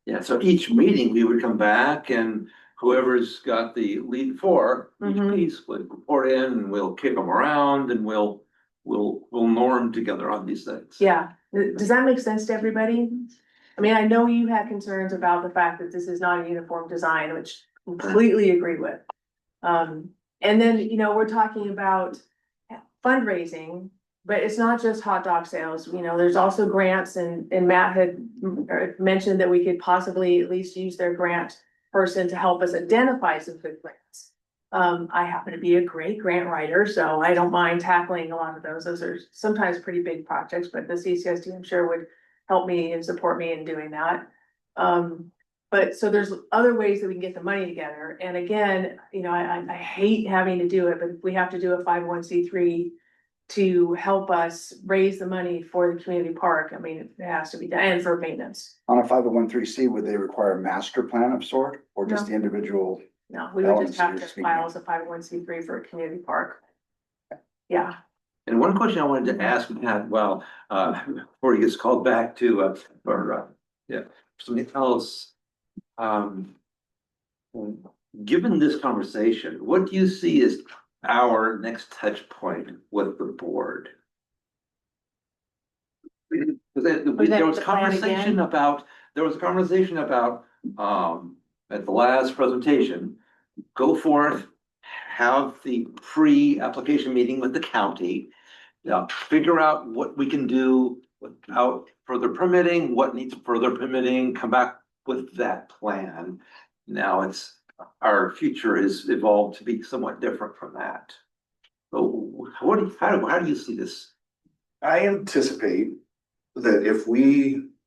Yeah, so each meeting, we would come back and whoever's got the lead for each Mhm. piece would report in and we'll kick them around and we'll norm together on these things. Yeah, does that make sense to everybody? I mean, I know you had concerns about the fact that this is not a uniform design, which completely agree with. And then, you know, we're talking about fundraising, but it's not just hot dog sales, you know, there's also grants and Matt had mentioned that we could possibly at least use their grant person to help us identify some good grants. I happen to be a great grant writer, so I don't mind tackling a lot of those. Those are sometimes pretty big projects, but the CCSD, I'm sure, would help me and support me in doing that. But so there's other ways that we can get the money together. And again, you know, I hate having to do it, but we have to do a 501(c)(3) to help us raise the money for the community park. I mean, it has to be done, and for maintenance. On a 501(c), would they require a master plan of sort, or just No. the individual? No, we would just have to Elements you're file as a 501(c)(3) for a community park. Yeah. And one question I wanted to ask Matt, well, before he gets called back to, something else. Given this conversation, what do you see as our next touch point with the board? Because there was the plan conversation again? about, at the last presentation, go forth, have the pre-application meeting with the county. Figure out what we can do without further permitting, what needs further permitting, come back with that plan. Now our future has evolved to be somewhat different from that. So how do you see this? I anticipate that if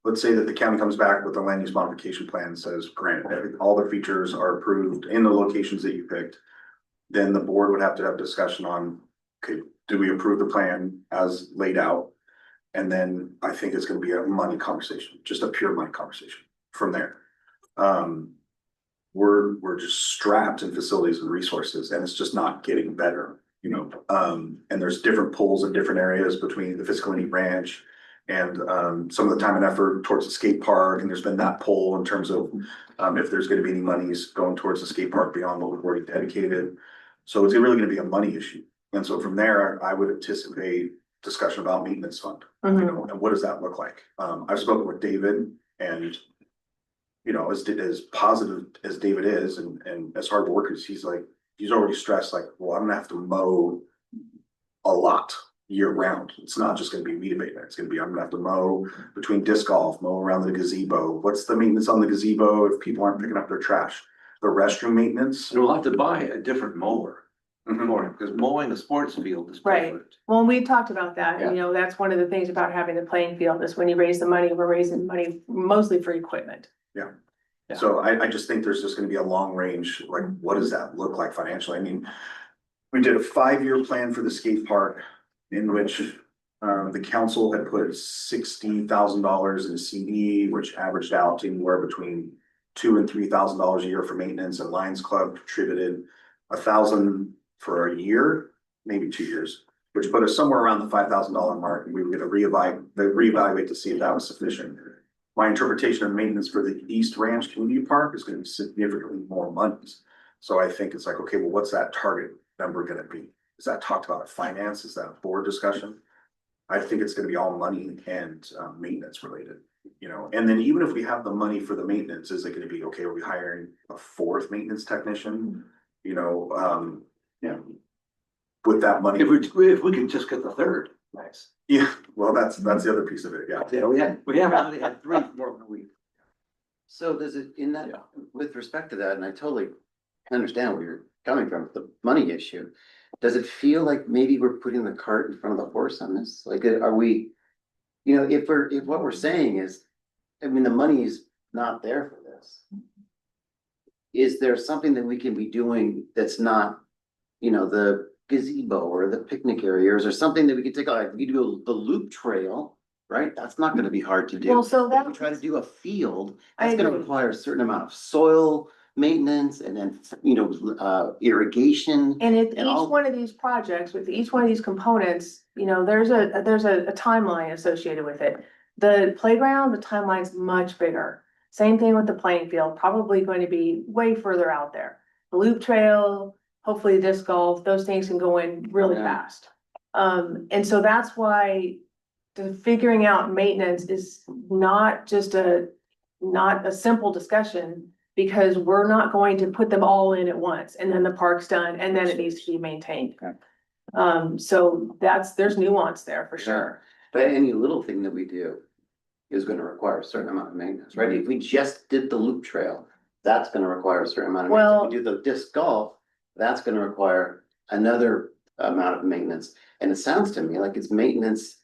let's say that the county comes back with a land use modification plan and says, granted, all the features are approved in the locations that you picked, then the board would have to have discussion on, okay, do we approve the plan as laid out? And then I think it's gonna be a money conversation, just a pure money conversation from there. We're just strapped in facilities and resources, and it's just not getting better, you know? And there's different pulls in different areas between the fiscal and branch and some of the time and effort towards the skate park, and there's been that pull in terms of if there's gonna be any monies going towards the skate park beyond what we've already dedicated. So it's really gonna be a money issue. And so from there, I would anticipate discussion about maintenance fund, you know, and what does that look like? I've spoken with David, and you know, as positive as David is and as hard workers, he's already stressed, like, well, I'm gonna have to mow a lot year round. It's not just gonna be weed abatement. It's gonna be, I'm gonna have to mow between disc golf, mow around the gazebo. What's the maintenance on the gazebo if people aren't picking up their trash? The restroom maintenance. We'll have to buy a different mower. Because mowing a sports field is Right. different. Well, we talked about that, Yeah. you know, that's one of the things about having the playing field is when you raise the money, we're raising money mostly for equipment. Yeah. So I just think there's just gonna be a long range, like, what does that look like financially? I mean, we did a 5-year plan for the skate park in which the council had put $60,000 in a CD, which averaged out to anywhere between $2,000 and $3,000 a year for maintenance, and Lions Club contributed $1,000 for a year, maybe 2 years, which put us somewhere around the $5,000 mark, and we were gonna reevaluate to see if that was sufficient. My interpretation of maintenance for the East Ranch Community Park is gonna be significantly more monies. So I think it's like, okay, well, what's that target number gonna be? Is that talked about at finance? Is that a board discussion? I think it's gonna be all money and maintenance related, you know, and then even if we have the money for the maintenance, is it gonna be, okay, are we hiring a 4th maintenance technician? You know, with that money. If we could just get the 3rd, nice. Yeah, well, that's the other piece of it, yeah. Yeah, we haven't only had 3 for more than a week. So does it, in that, Yeah. with respect to that, and I totally understand where you're coming from, the money issue. Does it feel like maybe we're putting the cart in front of the horse on this? Like, are we, if what we're saying is, I mean, the money is not there for this. Is there something that we can be doing that's not, the gazebo or the picnic area, or is there something that we can take, like, we do the loop trail, right? That's not gonna be hard to do. Well, so If that. we try to do a field, I that's gonna agree. require a certain amount of soil maintenance and then, irrigation. And if And each all- one of these projects, with each one of these components, there's a timeline associated with it. The playground, the timeline's much bigger. Same thing with the playing field, probably going to be way further out there. The loop trail, hopefully disc golf, those things can go in really Yeah. fast. And so that's why the figuring out maintenance is not a simple discussion, because we're not going to put them all in at once and then the park's done and then it needs to be maintained. Okay. So there's nuance there for sure. But any little thing that we do is gonna require a certain amount of maintenance, right? If we just did the loop trail, that's gonna require a certain amount of maintenance. If we do the disc golf, that's gonna require another amount of maintenance. And it sounds to me like it's maintenance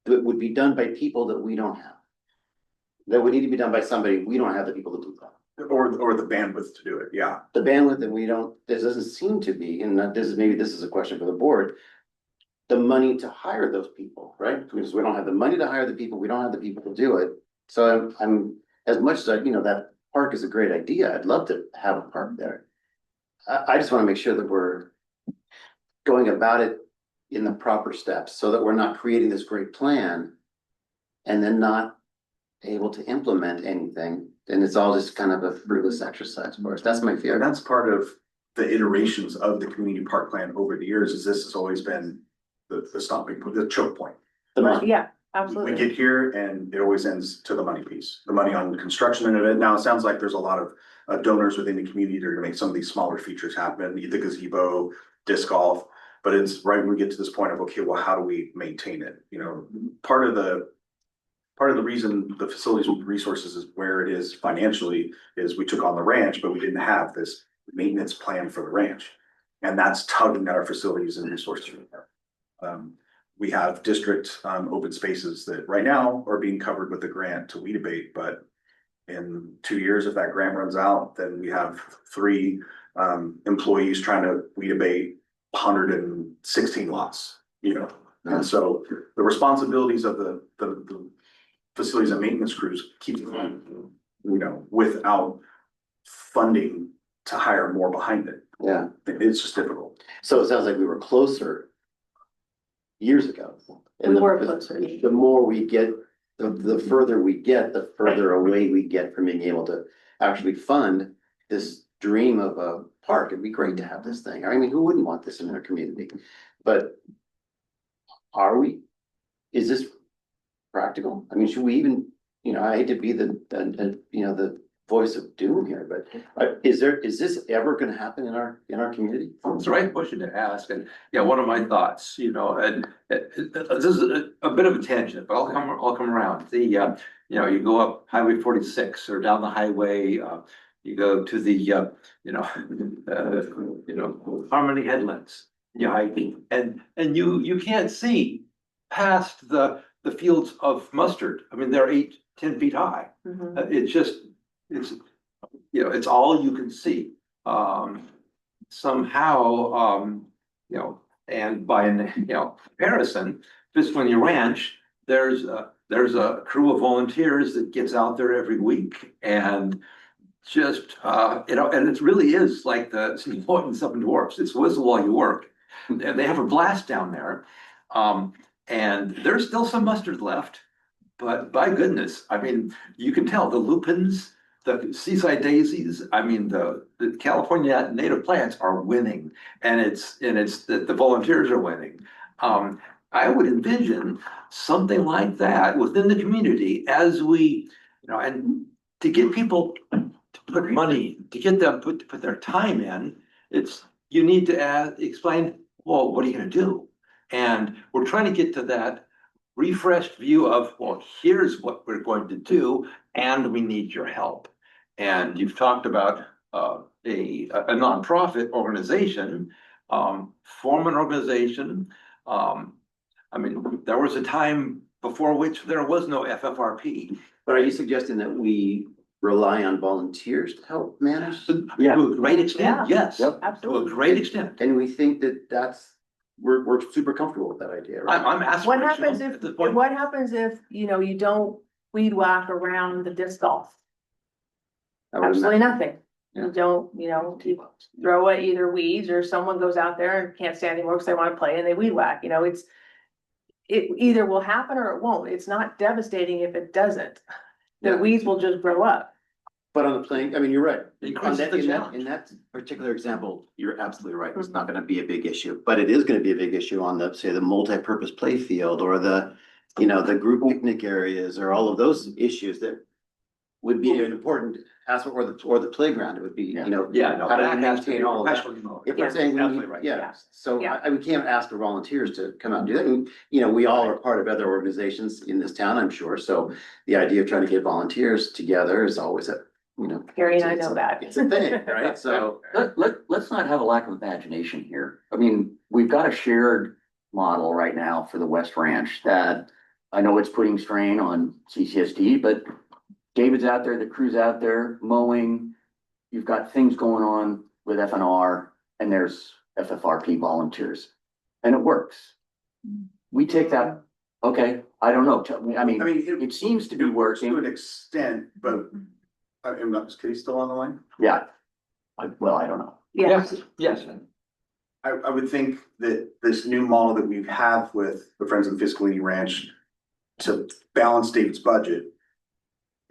that would be done by people that we don't have. That would need to be done by somebody, we don't have the people to do that. Or the bandwidth to do it, yeah. The bandwidth that we don't, this doesn't seem to be, and this is a question for the board. The money to hire those people, right? Because we don't have the money to hire the people, we don't have the people to do it. So I'm as much as that park is a great idea, I'd love to have a park there. I just wanna make sure that we're going about it in the proper steps, so that we're not creating this great plan and then not able to implement anything, and it's all just kind of a fruitless exercise for us. That's my fear. And that's part of the iterations of the community park plan over the years, is this has always been the stopping point, the choke point. Yeah, We absolutely. get here and it always ends to the money piece, the money on the construction of it. Now, it sounds like there's a lot of donors within the community that are gonna make some of these smaller features happen, the gazebo, disc golf. But it's right when we get to this point of, okay, well, how do we maintain it? Part of the reason the facilities and resources is where it is financially is we took on the ranch, but we didn't have this maintenance plan for the ranch. And that's tugging at our facilities and resources. We have district open spaces that right now are being covered with the grant to weed abate, but in 2 years, if that grant runs out, then we have 3 employees trying to weed abate 116 lots, And so the responsibilities of the facilities and maintenance crews keep going, without funding to hire more behind it. Yeah, It's just difficult. so it sounds like we were closer years ago. And We the- were closer. The more we get, the further we get, the further away we get from being able to actually fund this dream of a park. It'd be great to have this thing. I mean, who wouldn't want this in their community? But are we? Is this practical? I mean, should we even, I hate to be the voice of doom here, but is this ever gonna happen in our community? It's the right question to ask, and one of my thoughts, and this is a bit of a tangent, but I'll come around. You go up Highway 46 or down the highway, you go to the Harmony Headlands, you hike, and you can't see past the fields of mustard. I mean, they're 8-10 feet high. Mhm. It's all you can see. Somehow, and by comparison, just when you ranch, there's a crew of volunteers that gets out there every week and just and it really is like the Seven Dwarfs. It's whistle while you work. And they have a blast down there. And there's still some mustard left, but by goodness, I mean, you can tell the lupins, the seaside daisies, I mean, the California native plants are winning, and it's the volunteers are winning. I would envision something like that within the community as we, and to get people to put money, to get them to put their time in, you need to explain, well, what are you gonna do? And we're trying to get to that refreshed view of, well, here's what we're going to do, and we need your help. And you've talked about a nonprofit organization, form an organization. I mean, there was a time before which there was no FFRP. But are you suggesting that we rely on volunteers to help manage? Yeah. To a great extent, yes. Yep. To a great extent. And we think that we're super comfortable with that idea, right? I'm asked. What happens if, you know, you don't weed whack around the disc golf? I would Absolutely imagine. nothing. Yeah. You don't, you know, you throw it either weeds or someone goes out there and can't stand anymore because they want to play and they weed whack, you know, it either will happen or it won't. It's not devastating if it doesn't. The Yeah. weeds will just grow up. But on the playing, I mean, you're right. Increases On that- the in that- challenge. In that particular example, you're absolutely right. It's not gonna be a big issue, but it is gonna be a big issue on the, say, the multi-purpose play field or the, you know, the group picnic areas or all of those issues that would be an important aspect, or the playground, it would be, you know. Yeah, no, how do we that has to be maintain all of that? professionally mowed. If we're saying, Absolutely right. yeah, so Yeah. we can't ask for volunteers to come out and do that. And, you know, we all are part of other organizations in this town, I'm sure. So the idea of trying to get volunteers together is always a, you know. Gary and I it's- know that. It's a thing, right? So, Let's not have a lack of imagination here. I mean, we've got a shared model right now for the West Ranch that I know it's putting strain on CCSD, but David's out there, the crew's out there mowing. You've got things going on with FNR and there's FFRP volunteers and it works. We take that, okay, I don't know. I mean, it seems to be works to an working. extent, but I'm not, is Katie still on the line? Yeah. Well, I don't know. Yeah. Yes. I would think that this new model that we have with the Friends of the Fiscalini Ranch to balance David's budget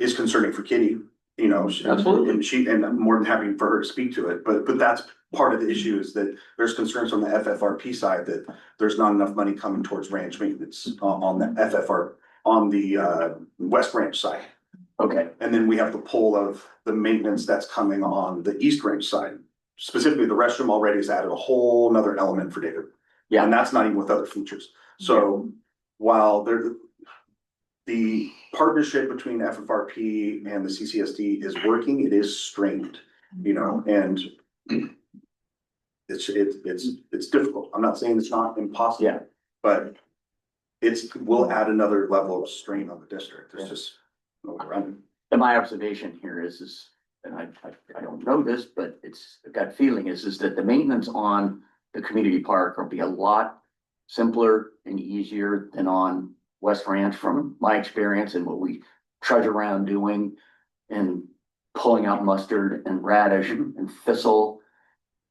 is concerning for Kitty, you know. Absolutely. And I'm more than happy for her to speak to it, but that's part of the issue is that there's concerns on the FFRP side that there's not enough money coming towards ranch maintenance on the FFR, on the West Ranch side. Okay. And then we have the pull of the maintenance that's coming on the East Ranch side. Specifically, the restroom already has added a whole nother element for David. Yeah. And that's not even with other features. So while the partnership between FFRP and the CCSD is working, it is strained, you know, and it's difficult. I'm not saying it's not impossible. Yeah. But will add another level of strain on the district. There's just no way around it. And my observation here is, and I don't know this, but it's a gut feeling is that the maintenance on the community park will be a lot simpler and easier than on West Ranch from my experience and what we trudge around doing and pulling out mustard and radish and thistle.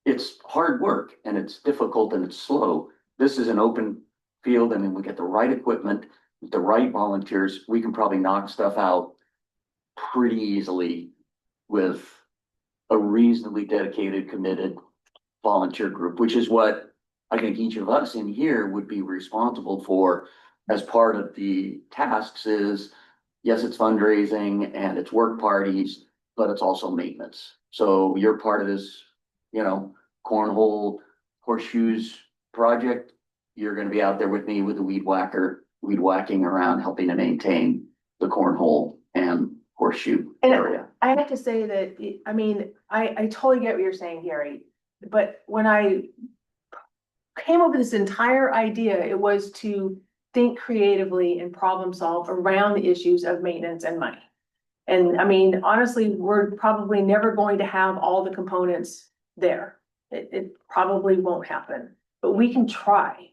It's hard work and it's difficult and it's slow. This is an open field. I mean, we get the right equipment, with the right volunteers, we can probably knock stuff out pretty easily with a reasonably dedicated, committed volunteer group, which is what I think each of us in here would be responsible for as part of the tasks is, yes, it's fundraising and it's work parties, but it's also maintenance. So you're part of this, you know, cornhole horseshoes project. You're gonna be out there with me with the weed whacking around, helping to maintain the cornhole and horseshoe area. I have to say that, I mean, I totally get what you're saying, Gary, but when I came up with this entire idea, it was to think creatively and problem solve around the issues of maintenance and money. And I mean, honestly, we're probably never going to have all the components there. It probably won't happen, but we can try.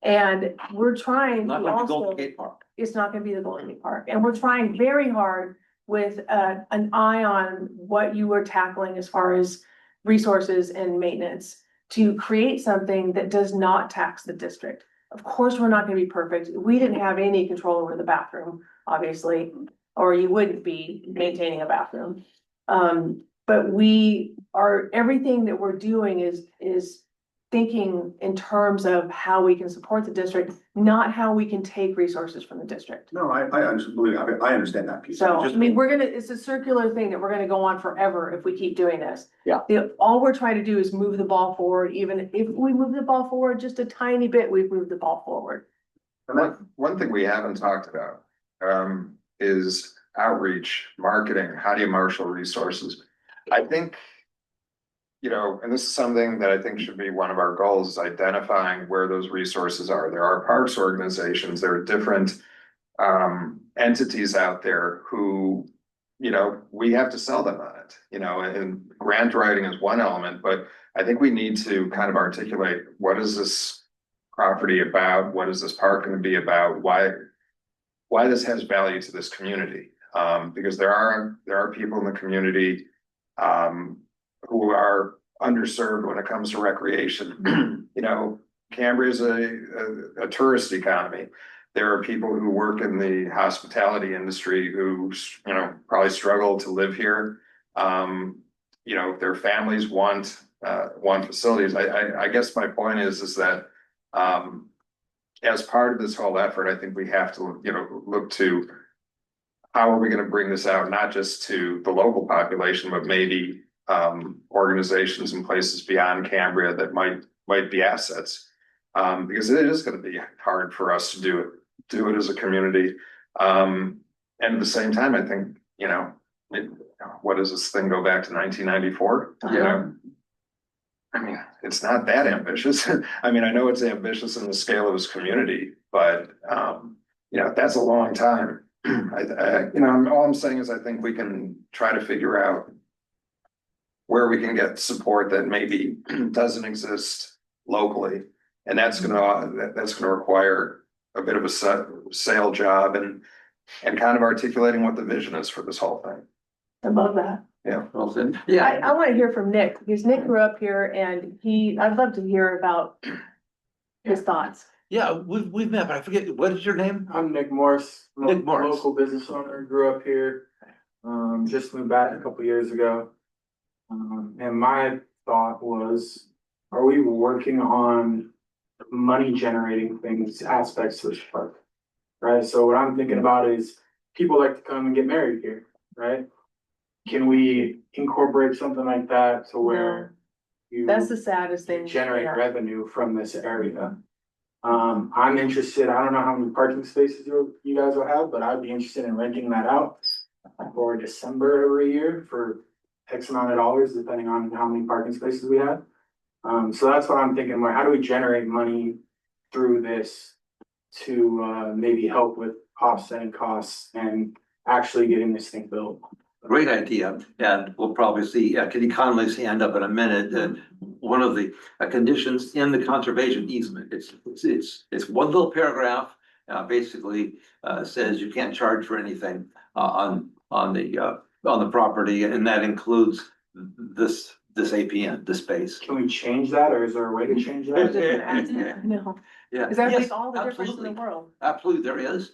And we're trying Not to like the also, Golden Gate Park. it's not gonna be the Golden Gate Park, and we're trying very hard with an eye on what you were tackling as far as resources and maintenance to create something that does not tax the district. Of course, we're not gonna be perfect. We didn't have any control over the bathroom, obviously, or you wouldn't be maintaining a bathroom. But we are, everything that we're doing is thinking in terms of how we can support the district, not how we can take resources from the district. No, I understand that piece. So, Just- I mean, it's a circular thing that we're gonna go on forever if we keep doing this. Yeah. All we're trying to do is move the ball forward, even if we move the ball forward just a tiny bit, we've moved the ball forward. And one thing we haven't talked about, is outreach, marketing. How do you marshal resources? I think, you know, and this is something that I think should be one of our goals, is identifying where those resources are. There are parks organizations, there are different entities out there who, you know, we have to sell them on it, you know, and grant writing is one element, but I think we need to kind of articulate, what is this property about? What is this park going to be about? Why this has value to this community? Because there are people in the community who are underserved when it comes to recreation. You know, Cambria is a tourist economy. There are people who work in the hospitality industry who, you know, probably struggle to live here. You know, their families want facilities. I guess my point is that as part of this whole effort, I think we have to, you know, look to how are we going to bring this out, not just to the local population, but maybe organizations and places beyond Cambria that might be assets. Because it is going to be hard for us to do it as a community. And at the same time, I think, you know, what does this thing go back to 1994? You know, I mean, it's not that ambitious. I mean, I know it's ambitious in the scale of this community, but you know, that's a long time. You know, all I'm saying is I think we can try to figure out where we can get support that maybe doesn't exist locally. And that's gonna require a bit of a sale job and kind of articulating what the vision is for this whole thing. I love that. Yeah. Well said. I want to hear from Nick, because Nick grew up here and I'd love to hear about his thoughts. Yeah, we've met, but I forget, what is your name? I'm Nick Morris. Nick Morris. Local business owner, grew up here. Just moved back a couple years ago. And my thought was, are we working on money generating things, aspects of this park? Right, so what I'm thinking about is people like to come and get married here, right? Can we incorporate something like that to where you That's the saddest thing. generate Yeah. revenue from this area? I'm interested, I don't know how many parking spaces you guys will have, but I'd be interested in renting that out for December every year for X amount of dollars, depending on how many parking spaces we have. So that's what I'm thinking, how do we generate money through this to maybe help with offsetting costs and actually getting this thing built? Great idea, and we'll probably see Kitty Conley's hand up in a minute. One of the conditions in the conservation easement, it's one little paragraph, basically says you can't charge for anything on the property, and that includes this APN, this space. Can we change that, or is there a way to change I was just that? gonna ask that. No, Yeah. because that Yes, makes all the difference in absolutely. the world. Absolutely, there is.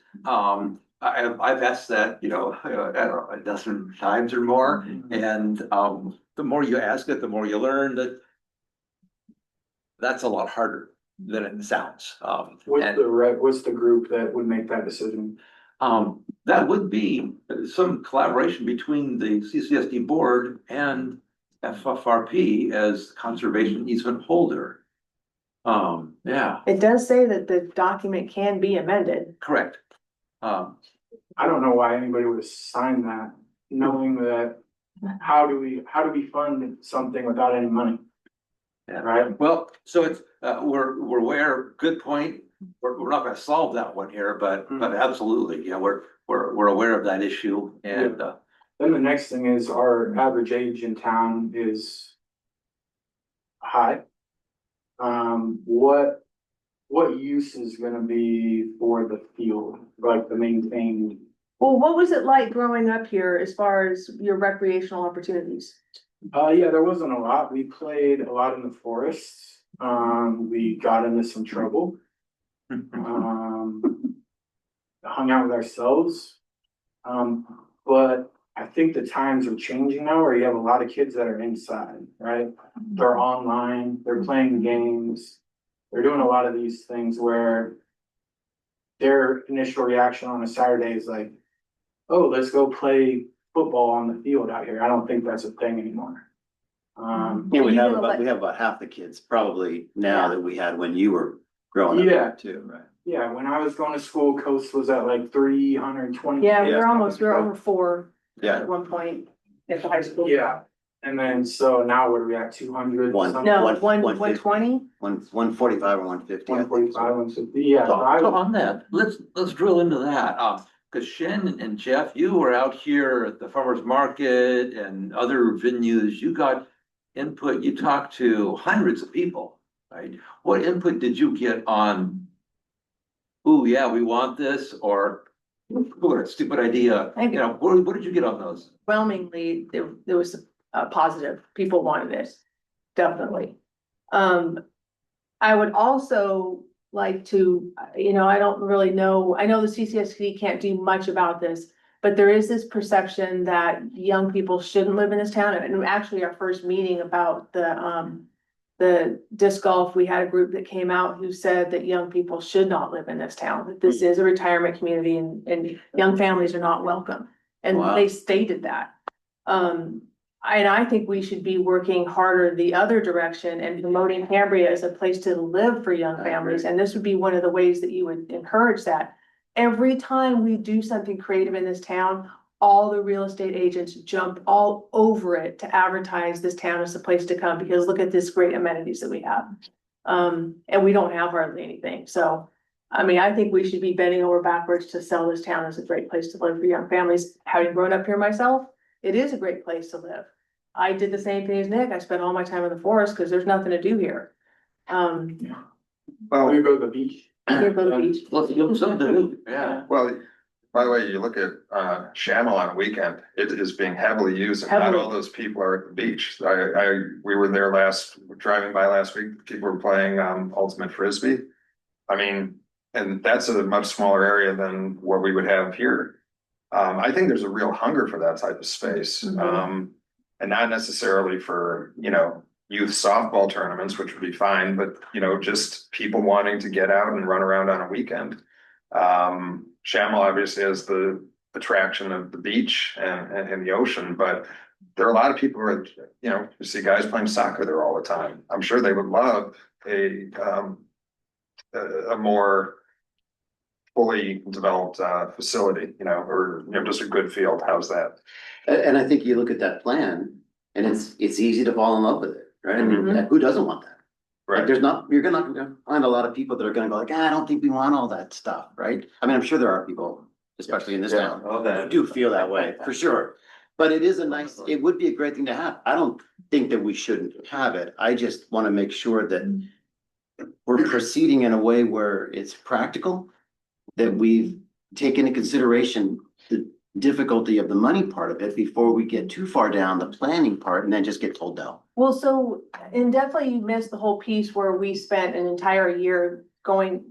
I've asked that, you know, I don't know, a dozen times or more, and the more you ask it, the more you learn that that's a lot harder than it sounds. What's the group that would make that decision? That would be some collaboration between the CCSD board and FFRP as conservation easement holder. Yeah, It does say that the document can be amended. correct. I don't know why anybody would have signed that, knowing that, how do we fund something without any money? Yeah. Right? Well, so it's, we're aware, good point. We're not gonna solve that one here, but absolutely, yeah, we're aware of that issue and, Then the next thing is our average age in town is high. What use is gonna be for the field, like the maintained? Well, what was it like growing up here as far as your recreational opportunities? Yeah, there wasn't a lot. We played a lot in the forests. We got into some trouble. Hung out with ourselves. But I think the times are changing now where you have a lot of kids that are inside, right? They're online, they're playing games. They're doing a lot of these things where their initial reaction on a Saturday is like, oh, let's go play football on the field out here. I don't think that's a thing anymore. Yeah, we have about half the kids probably now that we had when you were growing Yeah. up too, right? Yeah, when I was going to school, Coast was at like 320. Yeah, Yeah, we're over 4 Yeah. at one point at the high school. Yeah, and then so now what are we at, 200? One. No, One- 120? 145 or 150. I think. 145, 150, yeah. So, so I so was- on that, let's drill into that, cause Shen and Jeff, you were out here at the farmer's market and other venues, you got input, you talked to hundreds of people, right? What input did you get on, ooh, yeah, we want this, or, what a stupid idea, you know, what did you get on those? Overwhelmingly, there was positive, people wanted it, definitely. I would also like to, I don't really know, I know the CCSD can't do much about this, but there is this perception that young people shouldn't live in this town, and actually our first meeting about the disc golf, we had a group that came out who said that young people should not live in this town, that this is a retirement community and young families are not welcome. And Wow. they stated that. And I think we should be working harder the other direction and promoting Cambria as a place to live for young families. And this would be one of the ways that you would encourage that. Every time we do something creative in this town, all the real estate agents jump all over it to advertise this town as a place to come, because look at this great amenities that we have. And we don't have hardly anything. So, I mean, I think we should be bending over backwards to sell this town as a great place to live for young families. Having grown up here myself, it is a great place to live. I did the same thing as Nick. I spent all my time in the forest because there's nothing to do here. Well, we go to the beach. Here go to the beach. Let's give them something to do, yeah. Well, by the way, you look at Shamel on a weekend, it is being heavily used, and not Heavily. all those people are at the beach. We were there driving by last week, people were playing ultimate frisbee. I mean, and that's a much smaller area than what we would have here. I think there's a real hunger for that type of space. Mhm. And not necessarily for, youth softball tournaments, which would be fine, but, just people wanting to get out and run around on a weekend. Shamel obviously has the attraction of the beach and the ocean, but there are a lot of people who are, you see guys playing soccer there all the time. I'm sure they would love a more fully developed facility, or just a good field. How's that? And I think you look at that plan and it's easy to fall in love with it, right? I mean, Mhm. who doesn't want that? Like, Right. you're not gonna find a lot of people that are gonna go like, I don't think we want all that stuff, right? I mean, I'm sure there are people, especially in this Yeah, town, all who that. do feel that way, for sure. But it is it would be a great thing to have. I don't think that we shouldn't have it. I just wanna make sure that we're proceeding in a way where it's practical, that we've taken into consideration the difficulty of the money part of it before we get too far down the planning part and then just get told no. Well, so, and definitely you missed the whole piece where we spent an entire year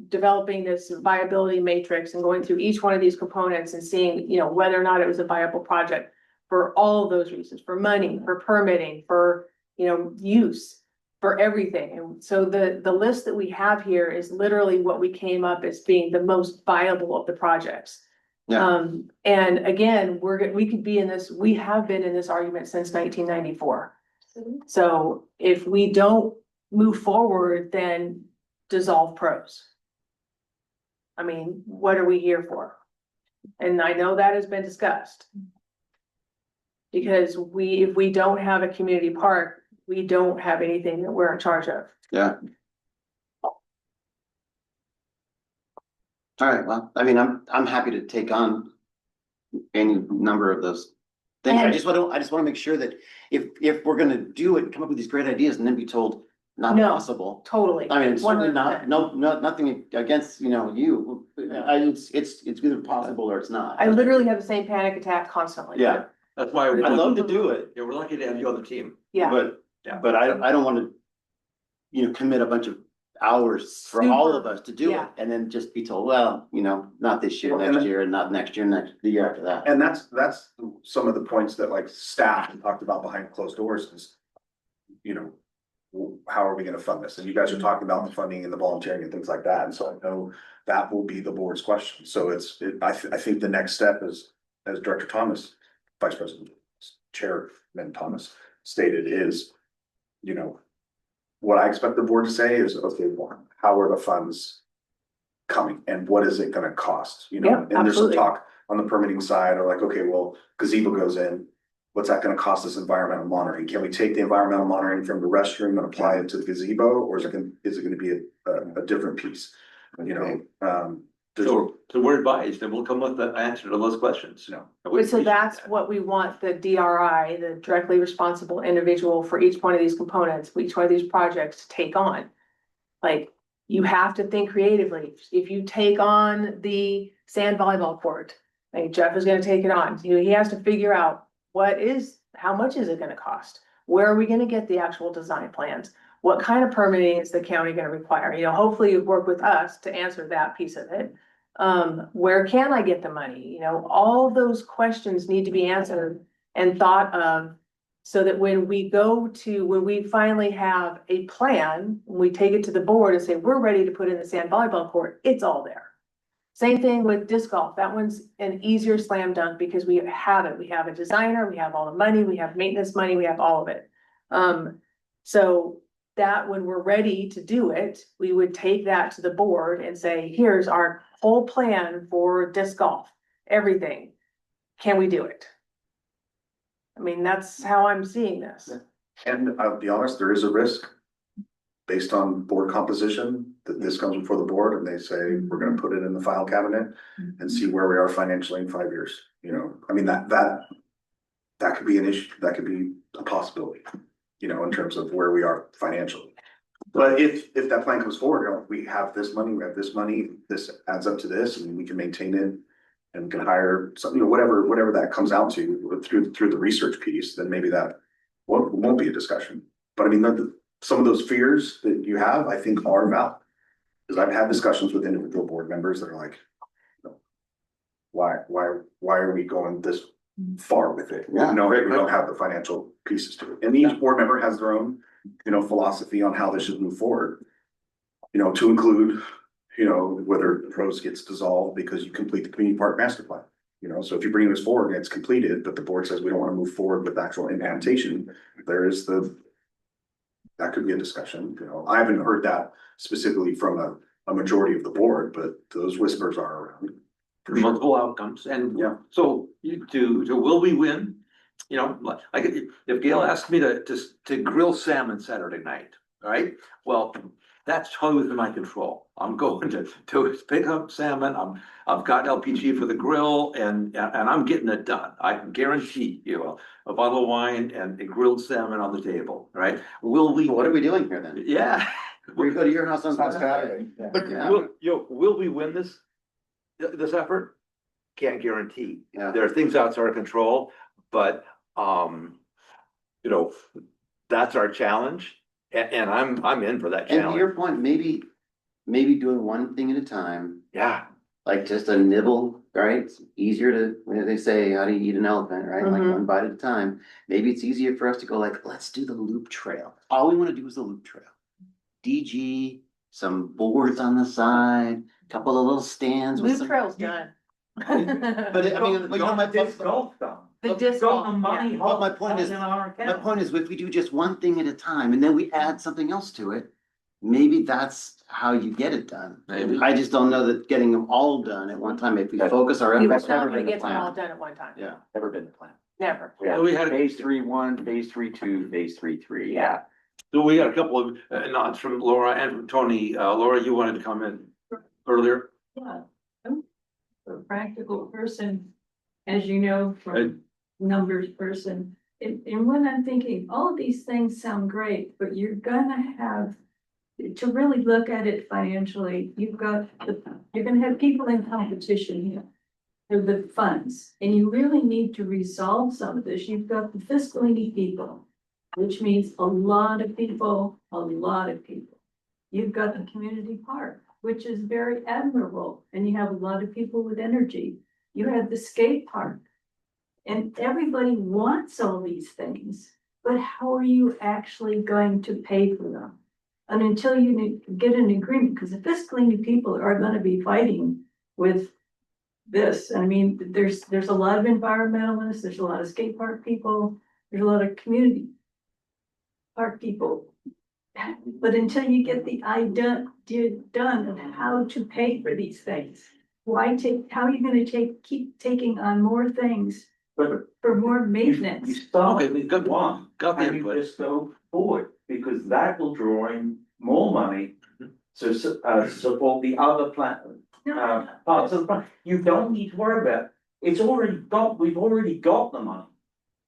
developing this viability matrix and going through each one of these components and seeing, whether or not it was a viable project for all of those reasons, for money, for permitting, for, use, for everything. And so the list that we have here is literally what we came up as being the most viable of the projects. Yeah. And again, we could be in this, we have been in this argument since 1994. So if we don't move forward, then dissolve pros. I mean, what are we here for? And I know that has been discussed. Because if we don't have a community park, we don't have anything that we're in charge of. Yeah. All right, well, I mean, I'm happy to take on any number of those things. I just wanna make sure that if we're gonna do it, come up with these great ideas and then be told not No. possible. Totally. I mean, it's certainly 100%. nothing against, you. It's either possible or it's not. I literally have the same panic attack constantly. Yeah, That's why I'd love to do it, Yeah, we're lucky to have you on the team. Yeah. Yeah. but I don't wanna, commit a bunch of hours for all of us to do it Yeah. and then just be told, well, not this year, Well, next year, and not next year, the year after that. And that's some of the points that like staff talked about behind closed doors is, how are we gonna fund this? And you guys are talking about the funding and the volunteering and things like that. And so I know that will be the board's question. So I think the next step is, as Director Thomas, Vice President, Chairman Thomas stated is, what I expect the board to say is, okay, well, how are the funds coming and what is it gonna cost, you know? Yeah, And there's some absolutely. talk on the permitting side, or like, okay, well, gazebo goes in. What's that gonna cost us environmental monitoring? Can we take the environmental monitoring from the restroom and apply it to the gazebo, or is it gonna be a different piece? You know, there's- So we're advised and we'll come with the answer to those questions. No. So that's what we want the DRI, the directly responsible individual for each one of these components, each one of these projects to take on. Like, you have to think creatively. If you take on the sand volleyball court, like Jeff is gonna take it on, he has to figure out how much is it gonna cost? Where are we gonna get the actual design plans? What kind of permitting is the county gonna require? You know, hopefully you work with us to answer that piece of it. Where can I get the money? You know, all those questions need to be answered and thought of. So that when we finally have a plan, we take it to the board and say, we're ready to put in the sand volleyball court, it's all there. Same thing with disc golf. That one's an easier slam dunk because we have it. We have a designer, we have all the money, we have maintenance money, we have all of it. So that when we're ready to do it, we would take that to the board and say, here's our whole plan for disc golf, everything. Can we do it? I mean, that's how I'm seeing this. And I'll be honest, there is a risk based on board composition, that this comes before the board and they say, we're gonna put it in the file cabinet and see where we are financially in 5 years. You know, I mean, that could be an issue, that could be a possibility, you know, in terms of where we are financially. But if that plan comes forward, you know, we have this money, this adds up to this, and we can maintain it. And can hire some, you know, whatever that comes out to through the research piece, then maybe that won't be a discussion. But I mean, some of those fears that you have, I think are valid. Because I've had discussions with individual board members that are like, you know, why are we going this far with it? Yeah. No, we don't have the financial pieces to it. And each board member has their own, you know, philosophy on how they should move forward. You know, to include, you know, whether PROS gets dissolved because you complete the community park master plan. You know, so if you bring this forward and it's completed, but the board says we don't want to move forward with actual implementation, that could be a discussion, you know. I haven't heard that specifically from a majority of the board, but those whispers are around. For multiple outcomes, and Yeah. so will we win? You know, like if Gail asked me to grill salmon Saturday night, all right? Well, that's totally within my control. I'm going to pick up salmon. I've got LPG for the grill, and I'm getting it done. I can guarantee you a bottle of wine and a grilled salmon on the table, right? Will we? What are we doing here then? Yeah. We go to your house on Saturday. But Yeah. will we win this effort? Can't guarantee. Yeah. There are things outside our control, but you know, that's our challenge, and I'm in for that And to challenge. your point, maybe doing one thing at a time, Yeah, like just a nibble, right? It's easier to, they say, how do you eat an elephant, right? Like Mhm. one bite at a time. Maybe it's easier for us to go like, let's do the loop trail. All we want to do is the loop trail. DG, some boards on the side, couple of little stands with Loop some. trail's done. But I mean, but you know, Disc golf though. The disc Got golf, the money. yeah. But my point is, in our my account. point is, if we do just one thing at a time and then we add something else to it, maybe that's how you get it done. Maybe. I just don't know that getting them all done at one time, if we focus our You efforts. were not never gonna been the get them all plan. done at one time. Yeah. Never been the plan. Never. We we had had a- phase 3-1, phase 3-2, phase 3-3. Yeah. so we got a couple of nods from Laura and from Tony. Laura, you wanted to comment earlier? Yeah, I'm a practical person, as you know, from numbers person. And when I'm thinking, all of these things sound great, but you're gonna have to really look at it financially. You're gonna have people in competition here for the funds, and you really need to resolve some of this. You've got the fiscally needy people, which means a lot of people, a lot of people. You've got the community park, which is very admirable, and you have a lot of people with energy. You have the skate park. And everybody wants all these things, but how are you actually going to pay for them? And until you get an agreement, because the fiscally needy people are gonna be fighting with this. I mean, there's a lot of environmentalists, there's a lot of skate park people, there's a lot of community park people. But until you get the idea done of how to pay for these things, how are you gonna keep taking on more things But for more you maintenance? start Okay, with got- one, got the and you input. just go forward, because that will draw in more money to support the other parts of the plan. You don't need to worry about it. We've already got the money.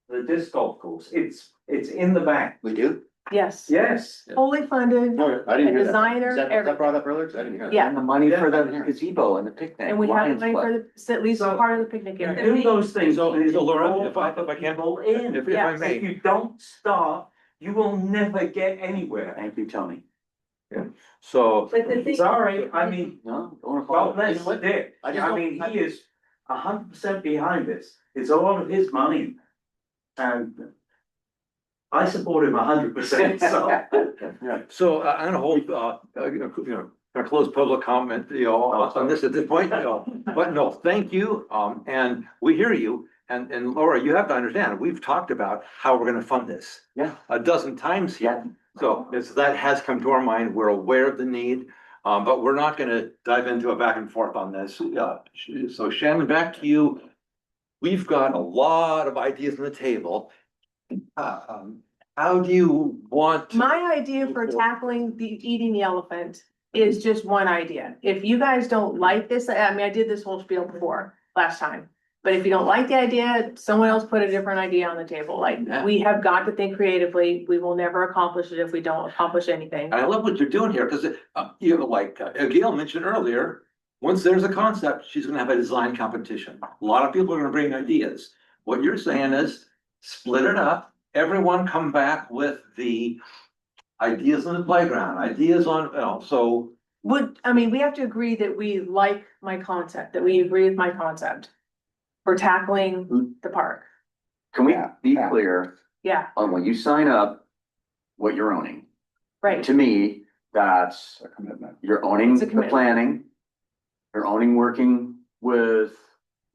The disc golf course, it's in the bank. We do? Yes, Yes. fully funded, No, I a didn't hear that. designer, Is that everything. brought up earlier? 'Cause I didn't hear that. Yeah. And the money for the Yeah. gazebo and the picnic. And we have the Lions money Club. for the, it's at least So- part of the picnic You area. do those things. So, and it'll Laura, draw if I can- people in. If I Yes. may. If you don't start, you will never get anywhere. Thank you, Tony. So, But the thing. Sorry, I mean, No, don't wanna God follow. bless You know what? Dick. I just I don't- mean, he is 100% behind this. It's all of his money. And I support him 100%, so. so I'm gonna hold, gonna close public comment, on this at this point, but no, thank you, and we hear you. And Laura, you have to understand, we've talked about how we're gonna fund this. Yeah. A dozen times here. So that has come to our mind. We're aware of the need, but we're not gonna dive into a back and forth on this. So Shannon, back to you. We've got a lot of ideas on the table. How do you want? My idea for tackling the eating the elephant is just one idea. If you guys don't like this, I mean, I did this whole spiel before, last time. But if you don't like the idea, someone else put a different idea on the table. Like, Yeah. we have got to think creatively. We will never accomplish it if we don't accomplish anything. And I love what you're doing here, because Gail mentioned earlier, once there's a concept, she's gonna have a design competition. A lot of people are gonna bring ideas. What you're saying is split it up, everyone come back with the ideas on the playground, ideas on, so. We have to agree that we like my concept, that we agree with my concept for tackling the park. Can we be Yeah. clear Yeah, on when you sign up, what you're owning? right. To me, that's, A commitment. you're owning It's a the commitment. planning. You're owning working with,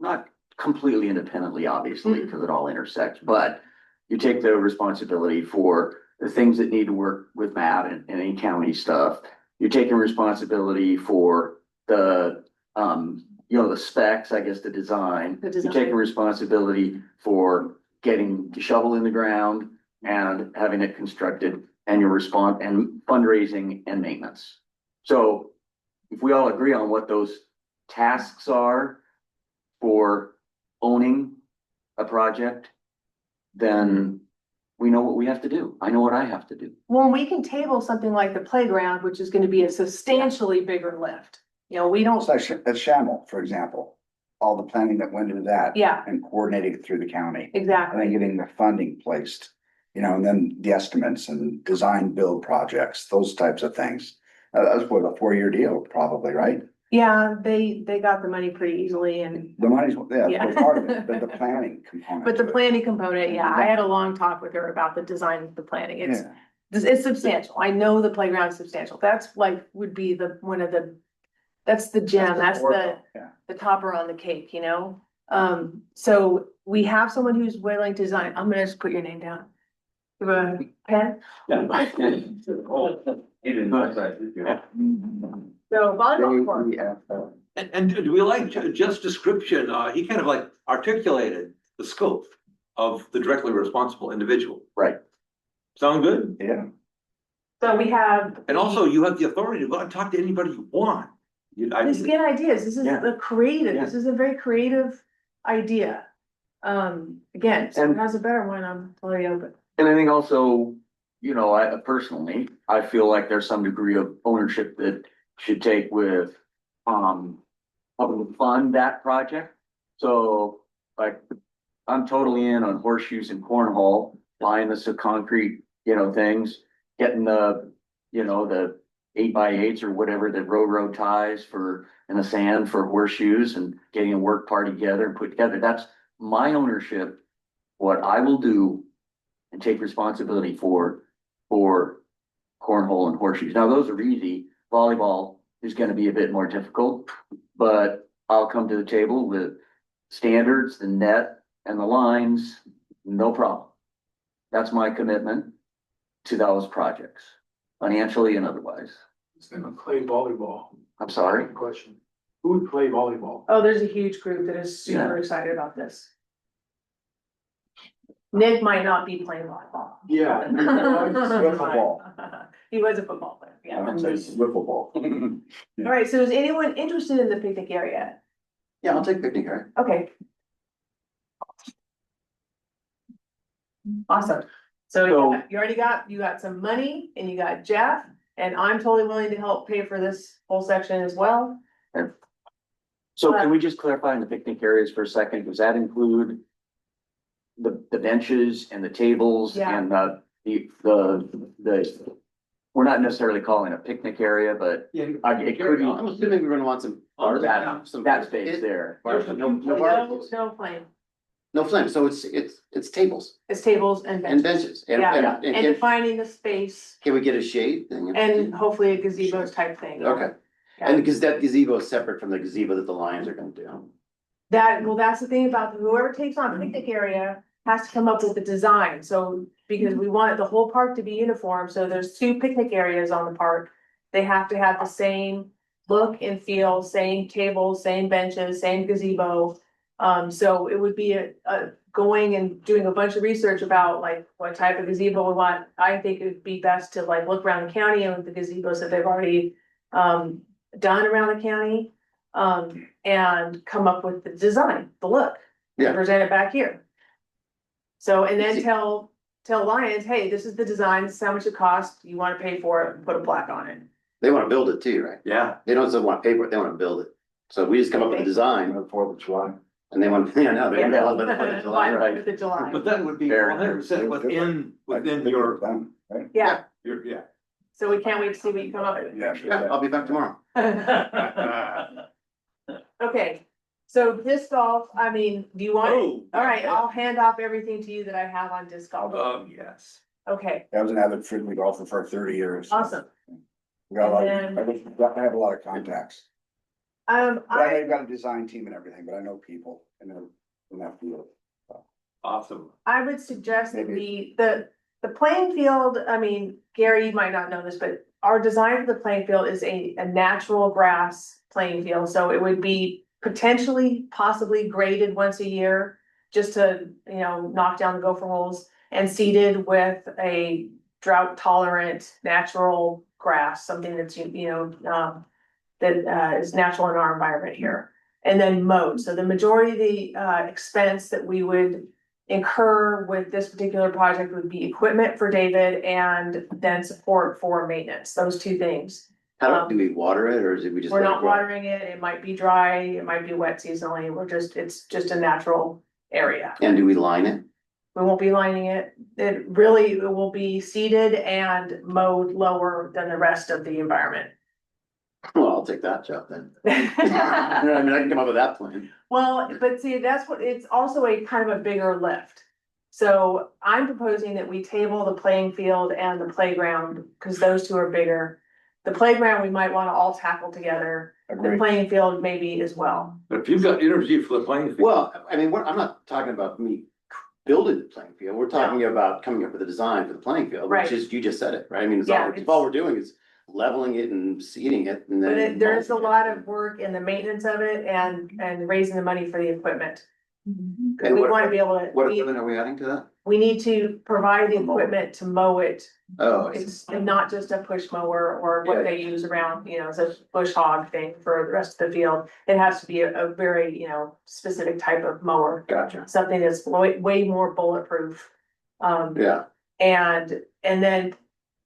not completely independently, obviously, because it all intersects, but you take the responsibility for the things that need to work with Matt and any county stuff. You're taking responsibility for the, the specs, I guess, the design. The You're design. taking responsibility for getting the shovel in the ground and having it constructed, and your response and fundraising and maintenance. So if we all agree on what those tasks are for owning a project, then we know what we have to do. I know what I have to do. When we can table something like the playground, which is gonna be a substantially bigger lift. We don't, It's like at Shamel, for example, all the planning that went into that. yeah, And coordinating it through the county, and exactly. then getting the funding placed, and then the estimates and design build projects, those types of things. That was what, a 4-year deal, probably, right? Yeah, they got the money pretty easily and, The money's, yeah, Yeah. it's part of it, but the planning component. but the to it. planning component, yeah, I had a long talk with her about the design of the planning. Yeah. It's substantial. I know the playground is substantial. That's would be that's the gem, that's Yeah. the topper on the cake, So we have someone who's willing to design. I'm gonna just put your name down. You have a pen? You didn't know that, did you? So volleyball court. And do we like just description? He kind of like articulated the scope of the directly responsible individual. Right. Sound good? Yeah. So we have. And also you have the authority to go and talk to anybody you want. Just get ideas. This is Yeah. a creative, this is a very creative idea. Again, if someone has a better one, I'm totally open. And I think also, I personally, I feel like there's some degree of ownership that should take with, helping to fund that project. So like, I'm totally in on horseshoes and cornhole, buying us a concrete, things, getting the 8x8s or whatever, the road ties in the sand for horseshoes, and getting a work party together and put together. That's my ownership, what I will do and take responsibility for cornhole and horseshoes. Now, those are easy. Volleyball is gonna be a bit more difficult, but I'll come to the table with standards, the net and the lines, no problem. That's my commitment to those projects. financially and otherwise. It's gonna play volleyball. I'm sorry. Question. Who would play volleyball? Oh, there's a huge group that is super excited about this. Nick might not be playing volleyball. Yeah. Football. He was a football player, yeah. I'm saying wiffle ball. All right, so is anyone interested in the picnic area? Yeah, I'll take picnic area. Okay. Awesome. So you already you got some money and you got Jeff, and I'm totally willing to help pay for this whole section as well. So can we just clarify in the picnic areas for a second? Does that include the benches and the tables Yeah. and the, we're not necessarily calling it a picnic area, but it could be I'm assuming we're gonna want some. that space there. No flame. No flame, so it's tables It's tables and and benches. benches. And- Yeah, and- and and defining the space Can we get a shade thing? and hopefully a gazebo type thing. Okay, and because that gazebo is separate from the gazebo that the Lions are gonna do. That's the thing about whoever takes on picnic area has to come up with the design, so, because we want the whole park to be uniform, so there's 2 picnic areas on the park. They have to have the same look and feel, same tables, same benches, same gazebo. So it would be a going and doing a bunch of research about like what type of gazebo we want. I think it'd be best to like look around the county and the gazebos that they've already done around the county. And come up with the design, the look, Yeah. and present it back here. So, and then tell Lions, hey, this is the design, this is how much it costs, you wanna pay for it, put a plaque on it. They wanna build it too, right? Yeah. They don't just want paper, they wanna build it. So we just come up with a design On the 4th of July. and they want, yeah, no, they want to build it. Why Right. with the July, But that would be Fair. 100% within your, Done, right? yeah, yeah. so we can't wait to see what you come up with. Yeah. Yeah, I'll be back tomorrow. Okay, so disc golf, I mean, do you want, Oh. all right, I'll hand off everything to you that I have on disc golf. Yes. Okay, I was an avid friendly golfer for 30 years. awesome. We got a lot, And I have a lot of contacts. But I know I, you've got a design team and everything, but I know people in that field. Awesome. I would suggest that the playing field, I mean, Gary, you might not know this, but our design for the playing field is a natural grass playing field, so it would be potentially, possibly graded once a year, just to, knock down the gopher holes, and seeded with a drought tolerant, natural grass, something that's, that is natural in our environment here. And then mowed, so the majority of the expense that we would incur with this particular project would be equipment for David and then support for maintenance, those 2 things. How do we water it or is it we just? We're let it not grow? watering it, it might be dry, it might be wet seasonally, it's just a natural area. And do we line it? We won't be lining it, it will be seeded and mowed lower than the rest of the environment. Well, I'll take that job then. I mean, I can come up with that plan. Well, but see, it's also a kind of a bigger lift. So I'm proposing that we table the playing field and the playground, because those 2 are bigger. The playground, we might wanna all tackle together, the Agreed. playing field maybe as well. If you've got energy for the playing field. Well, I mean, I'm not talking about me building the playing field. We're talking about coming up with a design for the playing field, Right. which is, you just said it, right? I mean, Yeah, all we're doing is leveling it and seeding it and But then. there is a lot of work in the maintenance of it and raising the money for the equipment. Cause And we what- wanna be able to, What equipment are we adding to that? we need to provide the equipment to mow it. Oh, I see. It's not just a push mower or what they use around, it's a bush hog thing for the rest of the field. It has to be a very, specific type of mower, Gotcha. something that's way more bulletproof. Yeah, And then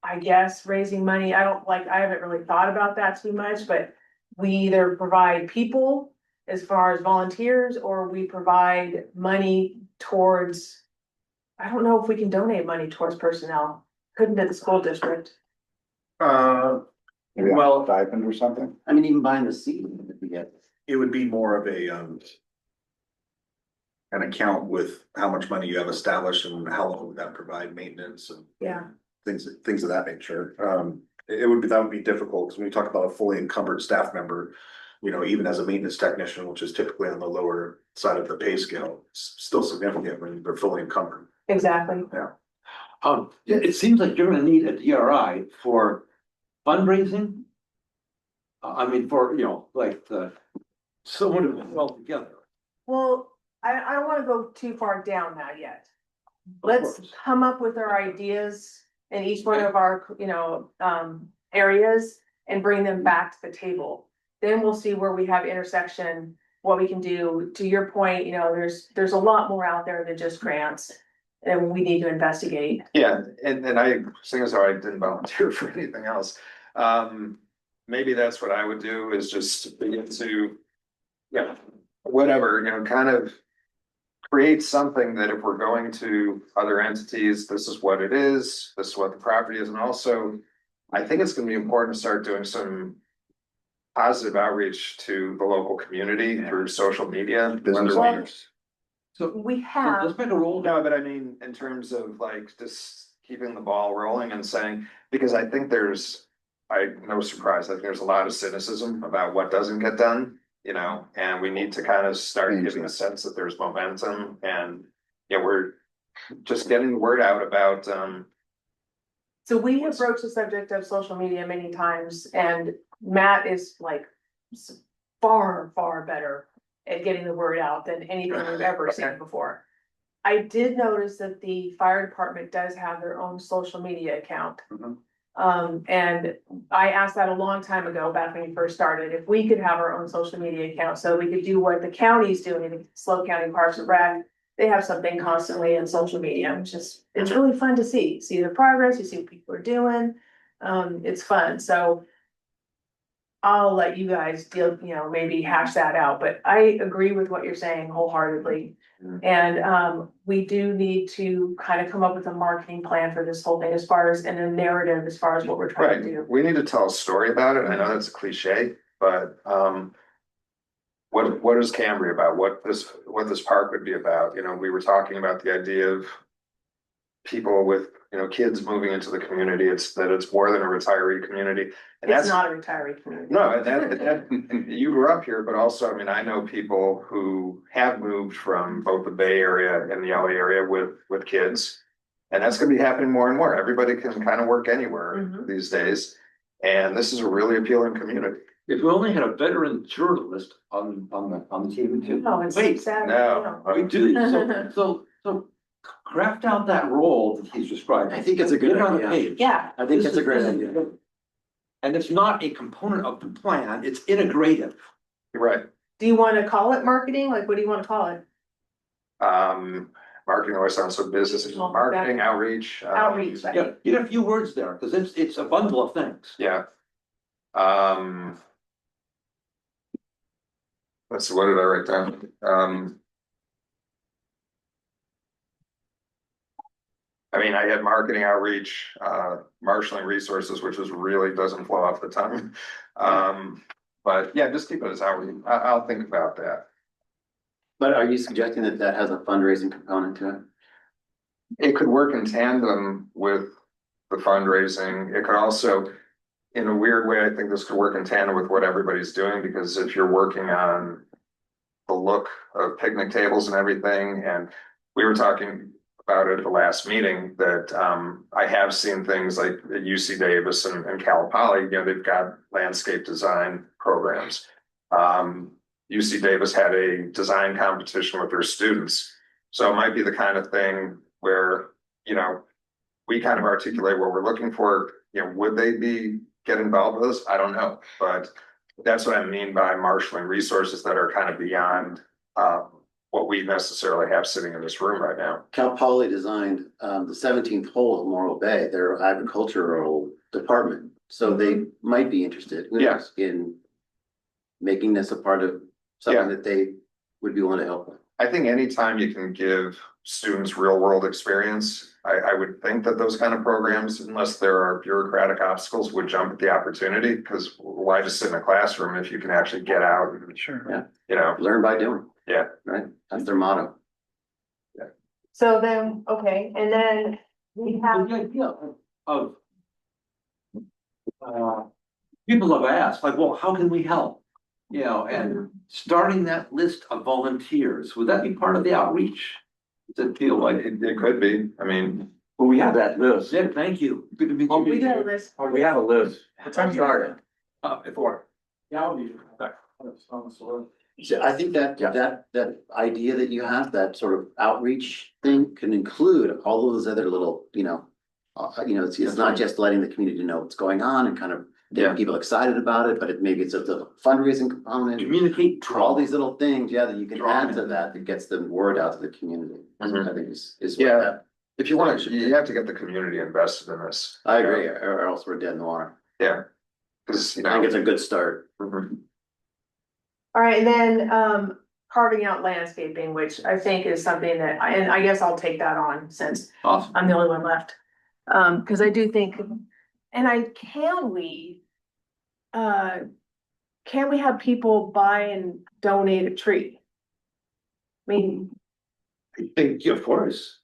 I guess raising money, I haven't really thought about that too much, but we either provide people as far as volunteers, or we provide money towards, I don't know if we can donate money towards personnel, couldn't at the school district. Maybe Well- a stipend or something? I mean, even buying the seed, if we get. It would be more of an account with how much money you have established and how long would that provide maintenance and Yeah, things of that nature. That would be difficult, because when we talk about a fully encumbered staff member, even as a maintenance technician, which is typically on the lower side of the pay scale, it's still significant when they're fully encumbered. exactly. It seems like you're gonna need a DRI for fundraising. I mean, for, like someone to put it all together. Well, I don't wanna go too far down that yet. Of Let's course. come up with our ideas in each one of our, areas and bring them back to the table. Then we'll see where we have intersection, what we can do. To your point, there's a lot more out there than just grants. And we need to investigate. Yeah, and seeing as how I didn't volunteer for anything else, maybe that's what I would do is just begin to, whatever, kind of create something that if we're going to other entities, this is what it is, this is what the property is, and also I think it's gonna be important to start doing some positive outreach to the local community through social media. Business whether- owners. So We have, let's make a roll. No, but I mean, in terms of like just keeping the ball rolling and saying, because I think no surprise, I think there's a lot of cynicism about what doesn't get done, and we need to kind of start Change giving a that. sense that there's momentum and, we're just getting the word out about, so we have broached the subject of social media many times, and Matt is like far, far better at getting the word out than anything we've ever seen before. I did notice that the fire department does have their own social media account. Mhm. And I asked that a long time ago, back when we first started, if we could have our own social media account, so we could do what the county's doing, Slow County Parks and Rec. They have something constantly in social media, which is, it's really fun to see the progress, you see what people are doing. It's fun, so I'll let you guys deal, maybe hash that out, but I agree with what you're saying wholeheartedly. And we do need to kind of come up with a marketing plan for this whole thing as far as, and a narrative as far as what we're trying to right, do. we need to tell a story about it. I know that's a cliche, but, what is Cambria about? What this park would be about? We were talking about the idea of people with, kids moving into the community. It's more than a retiree community. And It's that's not a retiree community. no, and you grew up here, but also, I mean, I know people who have moved from both the Bay Area and the LA area with kids. And that's gonna be happening more and more. Everybody can kind of work anywhere Mhm. these days. And this is a really appealing community. If we only had a veteran journalist on the TV too. No, it's Wait, sad. no. we do, so craft out that role that he's described. I think it's a good Get it on the idea. page. Yeah, I think This it's a is- great this is- idea. And it's not a component of the plan, it's integrative. You're right. do you wanna call it marketing? Like, what do you wanna call it? Marketing always sounds so business, Well, marketing, outreach. Outreach, I Yeah, think. get a few words there, cause it's a bundle of things. Yeah. Let's see, what did I write down? I mean, I had marketing outreach, marshaling resources, which really doesn't flow off the tongue. But yeah, just keep it as outreach. I'll think about that. But are you suggesting that that has a fundraising component to it? It could work in tandem with the fundraising. It could also, in a weird way, I think this could work in tandem with what everybody's doing, because if you're working on the look of picnic tables and everything, and we were talking about it at the last meeting, that I have seen things like at UC Davis and Cal Poly, they've got landscape design programs. UC Davis had a design competition with their students. So it might be the kind of thing where, we kind of articulate what we're looking for. Would they get involved with us? I don't know, but that's what I mean by marshaling resources that are kind of beyond what we necessarily have sitting in this room right now. Cal Poly designed the 17th hole at Morro Bay, their agricultural department. So they might be interested, who knows, in making this a part of something that they would be willing to help with. I think anytime you can give students real world experience, I would think that those kind of programs, unless there are bureaucratic obstacles, would jump at the opportunity, because why just sit in a classroom if you can actually get out and, Sure. Learn by doing. Yeah. Right, that's their motto. So then, okay, and then we have, The idea of people have asked, like, well, how can we help? And starting that list of volunteers, would that be part of the outreach? Does it feel like it could be. I mean, Well, we have that list. Yeah, thank you. Good to meet Oh, you. We got this. We have a list. What time started? Before. Yeah, I'll be. So I think that, Yeah. that idea that you have, that sort of outreach thing can include all of those other little, it's not just letting the community know what's going on and kind of getting people excited about it, but maybe it's a fundraising component. Communicate. All these little things, that you can Draw add in. to that gets the word out to the community. Mhm. I think is what Yeah. that- If you want to, you have to get the community invested in this. I agree, or else we're dead in the water. Yeah. Cause, I think it's a good start. Mhm. All right, and then, carving out landscaping, which I think is something that, and I guess I'll take that on since Awesome. I'm the only one left. Cause I do think, can we have people buy and donate a tree? I mean, I think, of course.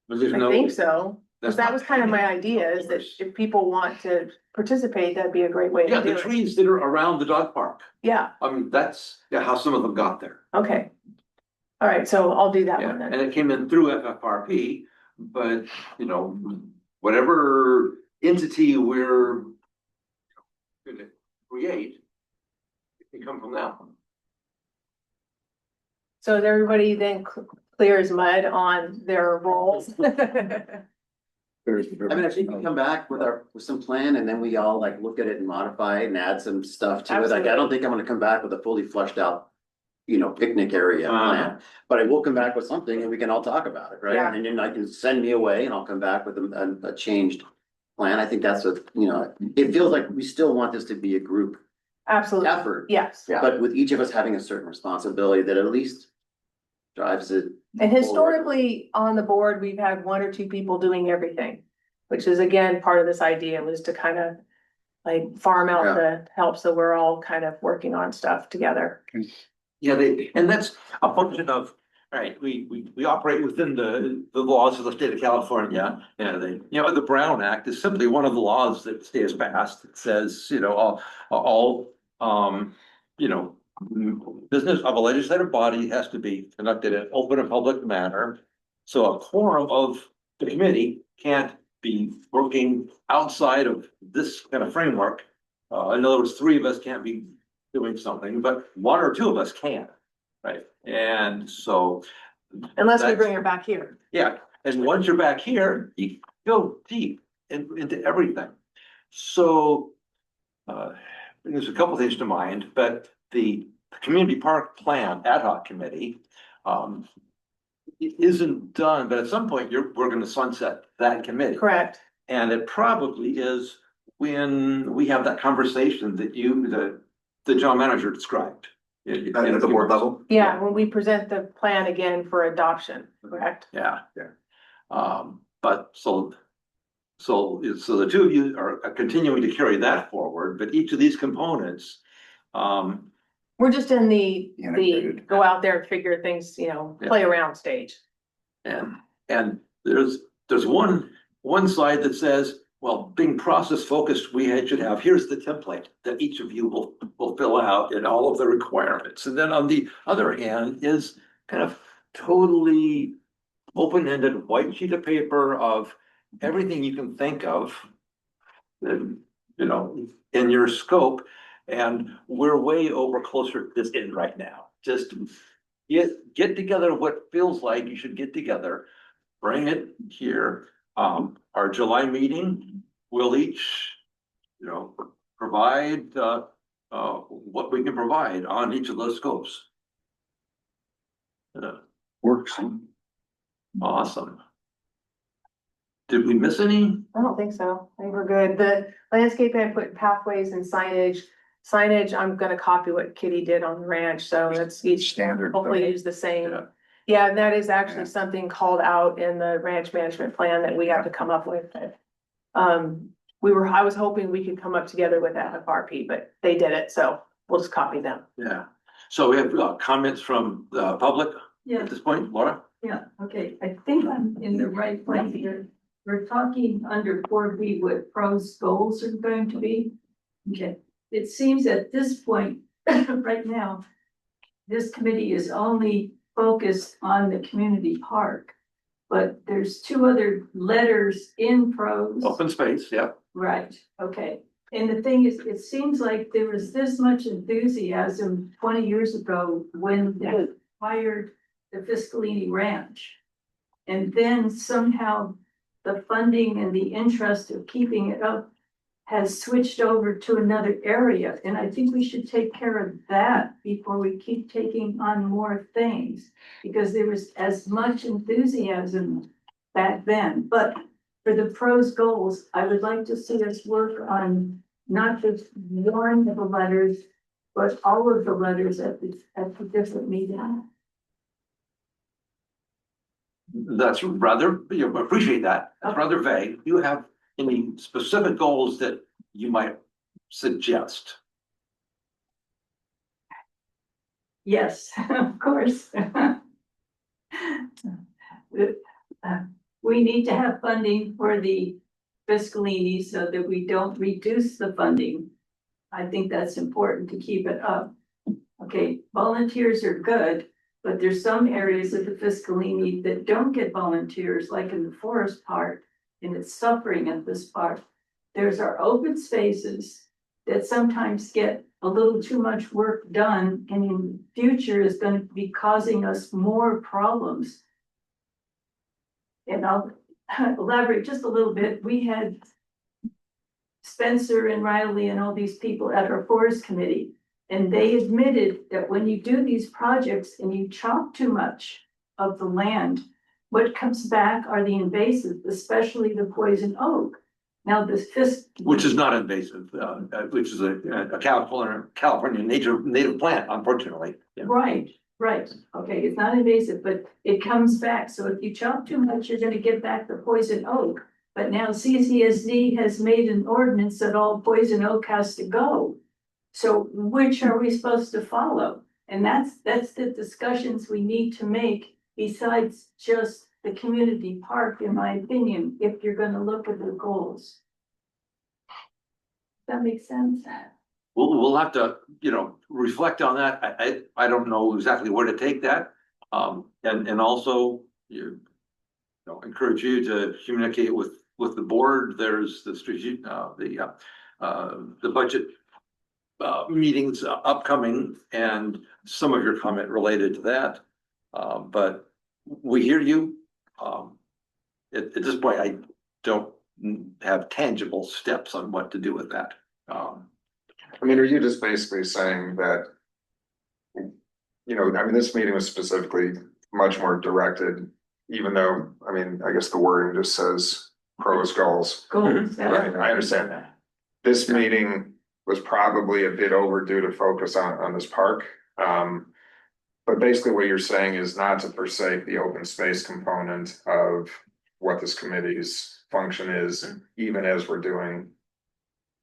But there's I no. think so, cause that's that not was kind of my paying, idea, of is that course. if people want to participate, that'd be a great way Yeah, to do the it. trees that are around the dog park. Yeah, I mean, that's how some of them got there. okay. All right, so I'll do that Yeah, one and then. it came in through FFRP, but whatever entity we're gonna create, it can come from that one. So is everybody then clear as mud on their roles? I mean, I think we come back with some plan and then we all like look at it and modify it and add some stuff to it. Like, I don't think I'm gonna come back with a fully fleshed out, picnic area plan. But I will come back with something and we can all talk about it, right? Yeah. And then I can send me away and I'll come back with a changed plan. I think that's it feels like we still want this to be a group Absolutely, effort. yes. But with each of us having a certain responsibility that at least drives it. And historically, on the board, we've had one or two people doing everything, which is again, part of this idea was to kind of like farm out Yeah. the help, so we're all kind of working on stuff together. Yeah, and that's a function of, right, we operate within the laws of the state of California. And the Brown Act is simply one of the laws that stays passed. It says, all business of a legislative body has to be conducted in an open and public manner. So a quorum of the committee can't be working outside of this kind of framework. In other words, three of us can't be doing something, but one or two of us can, right? And so. Unless we that's- bring her back here. Yeah, and once you're back here, you go deep into everything. So, there's a couple things to mind, but the Community Park Plan Ad Hoc Committee, it isn't done, but at some point we're gonna sunset that committee. Correct. And it probably is when we have that conversation that the general manager described. At the board level? Yeah, when we present the plan again for adoption, correct? Yeah. But so the two of you are continuing to carry that forward, but each of these components, We're just in the Integrated. go out there and figure things, play around stage. and there's one side that says, well, being process focused, should have, here's the template that each of you will fill out and all of the requirements. And then on the other hand is kind of totally open-ended white sheet of paper of everything you can think of, in your scope. And we're way over closer to this end right now. Just get together what feels like you should get together, bring it here. Our July meeting will each, provide, what we can provide on each of those scopes. Works. Awesome. Did we miss any? I don't think so. I think we're good. The landscape, I put pathways and signage. Signage, I'm gonna copy what Kitty did on the ranch, so that's each, Standard. hopefully use the same. Yeah. Yeah, and that is actually Yeah. something called out in the ranch management plan that we have to come up with. I was hoping we could come up together with FFRP, but they did it, so we'll just copy them. Yeah. So we have comments from the public Yeah. at this point, Laura? Yeah, okay, I think I'm in the right place here. We're talking under 4B what pros goals are going to be. Okay, it seems at this point, right now, this committee is only focused on the community park. but there's two other letters in prose. Open space, yeah. Right, okay. And the thing is, it seems like there was this much enthusiasm 20 years ago when they acquired the Fiscalini Ranch. And then somehow the funding and the interest of keeping it up has switched over to another area. And I think we should take care of that before we keep taking on more things. Because there was as much enthusiasm back then. But for the pros goals, I would like to see us work on not just one of the letters, but all of the letters at the different meetings. That's rather, appreciate that. That's rather vague. Do you have any specific goals that you might suggest? Yes, of course. We need to have funding for the Fiscalini so that we don't reduce the funding. I think that's important to keep it up. Okay, volunteers are good, but there's some areas of the Fiscalini that don't get volunteers, like in the forest part, and it's suffering at this part. There's our open spaces that sometimes get a little too much work done, and in future is going to be causing us more problems. And I'll elaborate just a little bit. We had Spencer and Riley and all these people at our forest committee, and they admitted that when you do these projects and you chop too much of the land, what comes back are the invasives, especially the poison oak. Now which is not invasive, which is a California native plant, unfortunately. Yeah. Right. Okay, it's not invasive, but it comes back. So if you chop too much, you're gonna get back the poison oak. But now CSD has made an ordinance that all poison oak has to go. So which are we supposed to follow? And that's the discussions we need to make besides just the community park, in my opinion, if you're gonna look at the goals. That makes sense? We'll have to, reflect on that. I don't know exactly where to take that. And also, encourage you to communicate with the board. There's the strategic, the budget meetings upcoming, and some of your comment related to that. But we hear you. At this point, I don't have tangible steps on what to do with that. I mean, are you just basically saying that, this meeting was specifically much more directed, even though, I guess the wording just says pros goals. Goals. Right, I understand that. This meeting was probably a bit overdue to focus on this park. But basically what you're saying is not to forsake the open space component of what this committee's function is, even as we're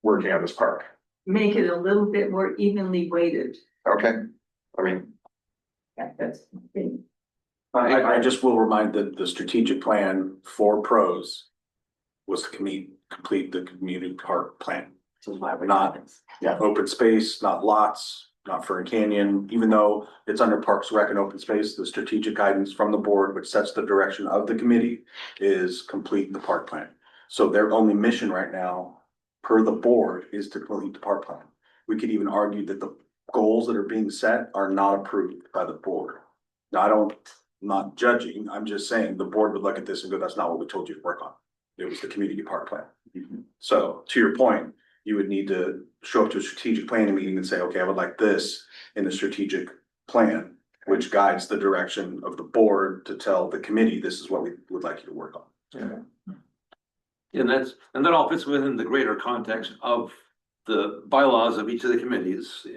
working on this park. Make it a little bit more evenly weighted. Okay, That's the thing. I just will remind that the strategic plan for pros was to complete the community park plan. Not open space, not lots, not Fern Canyon, even though it's under Parks Rec and open space, the strategic guidance from the board, which sets the direction of the committee, is complete the park plan. So their only mission right now, per the board, is to complete the park plan. We could even argue that the goals that are being set are not approved by the board. Now, I'm not judging, I'm just saying the board would look at this and go, that's not what we told you to work on. It was the community park plan. So to your point, you would need to show up to a strategic planning meeting and say, okay, I would like this in the strategic plan, which guides the direction of the board to tell the committee, this is what we would like you to work on. Yeah. And that all fits within the greater context of the bylaws of each of the committees,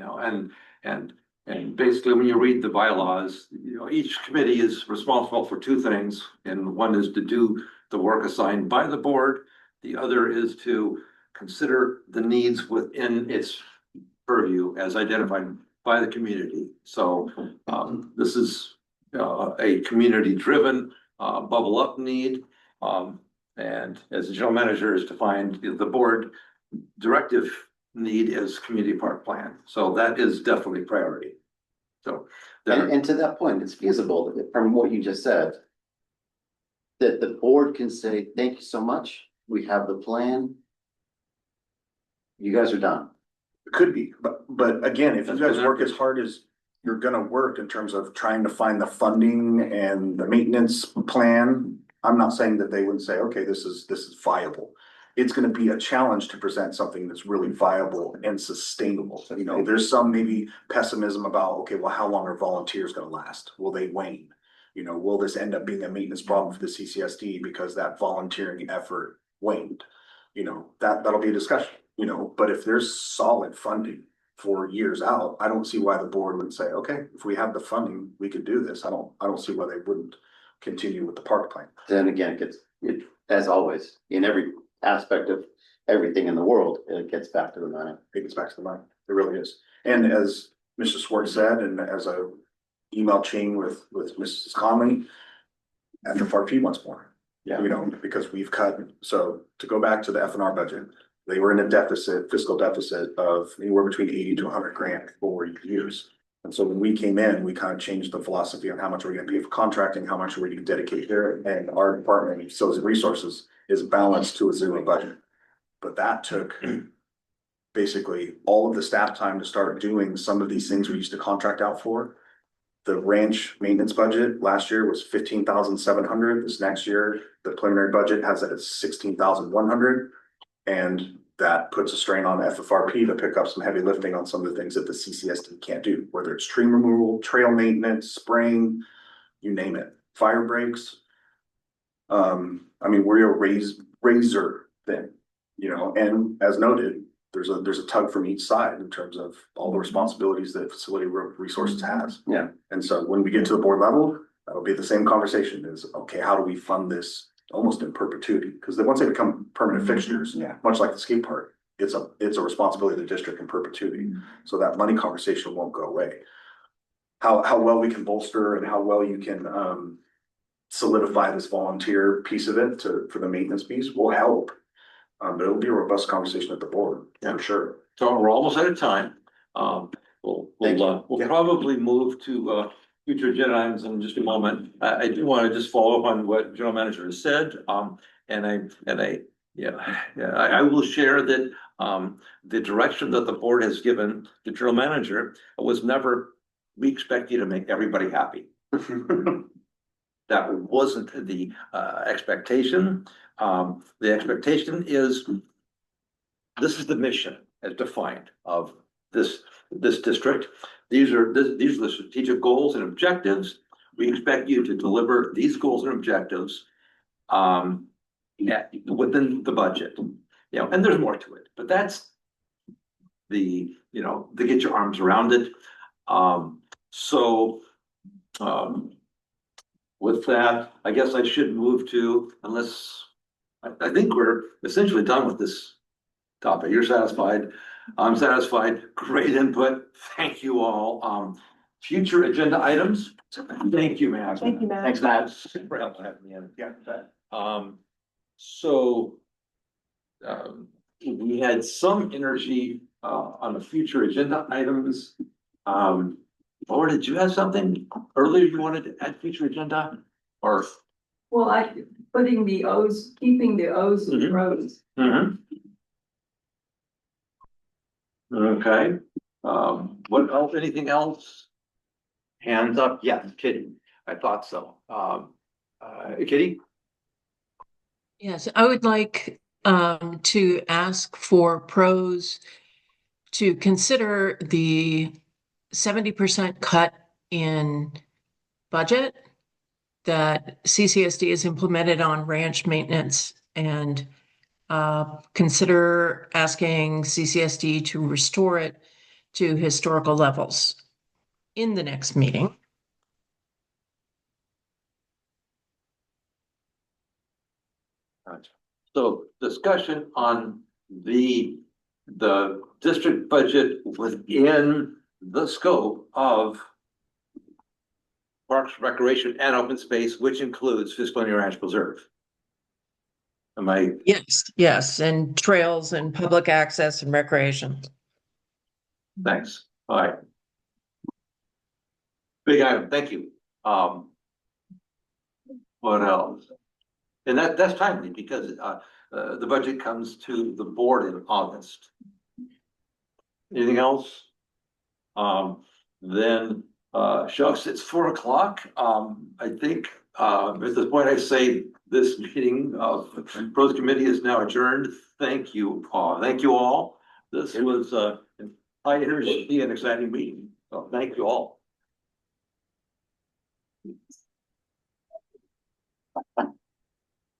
and basically when you read the bylaws, each committee is responsible for two things. And one is to do the work assigned by the board. The other is to consider the needs within its purview as identified by the community. So this is a community-driven bubble up need. And as the general manager is defined, the board directive need is community park plan. So that is definitely priority. So and to that point, it's feasible from what you just said. that the board can say, thank you so much, we have the plan. You guys are done. It could be, but again, if you guys work as hard as you're gonna work in terms of trying to find the funding and the maintenance plan, I'm not saying that they would say, okay, this is viable. It's gonna be a challenge to present something that's really viable and sustainable. You know, there's some maybe pessimism about, okay, well, how long are volunteers gonna last? Will they wane? You know, will this end up being a maintenance problem for the CCSD because that volunteering effort waned? You know, that'll be a discussion, you know, but if there's solid funding for years out, I don't see why the board would say, okay, if we have the funding, we could do this. I don't see why they wouldn't continue with the park plan. Then again, it, as always, in every aspect of everything in the world, it gets back to the money. It gets back to the money. It really is. And as Mr. Swartz said, and as a email chain with Mrs. Conley, FFRP wants more. Yeah. You know, because we've cut, so to go back to the FNR budget, they were in a deficit, fiscal deficit of anywhere between 80 to 100 grand for years. And so when we came in, we kind of changed the philosophy on how much we're gonna pay for contracting, how much we're gonna dedicate there, and our department of facilities and resources is balanced to a zero budget. But that took basically all of the staff time to start doing some of these things we used to contract out for. The ranch maintenance budget last year was 15,700. This next year, the preliminary budget has it at 16,100. And that puts a strain on FFRP to pick up some heavy lifting on some of the things that the CCSD can't do, whether it's tree removal, trail maintenance, spraying, you name it, fire breaks. I mean, we're a razor thin, you know, and as noted, there's a tug from each side in terms of all the responsibilities that facility resources has. Yeah. And so when we get to the board level, that'll be the same conversation is, okay, how do we fund this almost in perpetuity? Because then once they become permanent fixtures, much like the skate park, it's a responsibility of the district in perpetuity. So that money conversation won't go away. How well we can bolster and how well you can solidify this volunteer piece of it for the maintenance piece will help. But it'll be a robust conversation at the board, for sure. So we're almost out of time. We'll probably move to future agenda items in just a moment. I do want to just follow up on what General Manager has said. I will share that the direction that the board has given the General Manager was never, we expect you to make everybody happy. That wasn't the expectation. The expectation is, this is the mission as defined of this district. These are the strategic goals and objectives. We expect you to deliver these goals and objectives within the budget. You know, and there's more to it, but that's the, you know, to get your arms around it. With that, I guess I should move to, unless I think we're essentially done with this topic. You're satisfied. I'm satisfied. Great input. Thank you all. Future agenda items. Thank you, Matt. Thank you, Matt. Thanks, Matt. For helping me in. Yeah. We had some energy on the future agenda items. Laura, did you have something earlier you wanted to add future agenda? Or Well, keeping the O's in rows. Okay. What else? Anything else? Hands up. Yes, Kitty. I thought so. Kitty? Yes, I would like to ask for pros to consider the 70% cut in budget that CCSD has implemented on ranch maintenance, and consider asking CCSD to restore it to historical levels in the next meeting. So discussion on the district budget within the scope of Parks, Recreation, and Open Space, which includes Fiscal and Ranch Preserve. Am I? Yes, and trails and public access and recreation. Thanks. All right. Big item. Thank you. What else? And that's timely because, the budget comes to the board in August. Anything else? Then, shucks, it's 4 o'clock. I think, at this point, I say this meeting of the Pros Committee is now adjourned. Thank you, thank you all. This was, high energy and exciting meeting. So thank you all.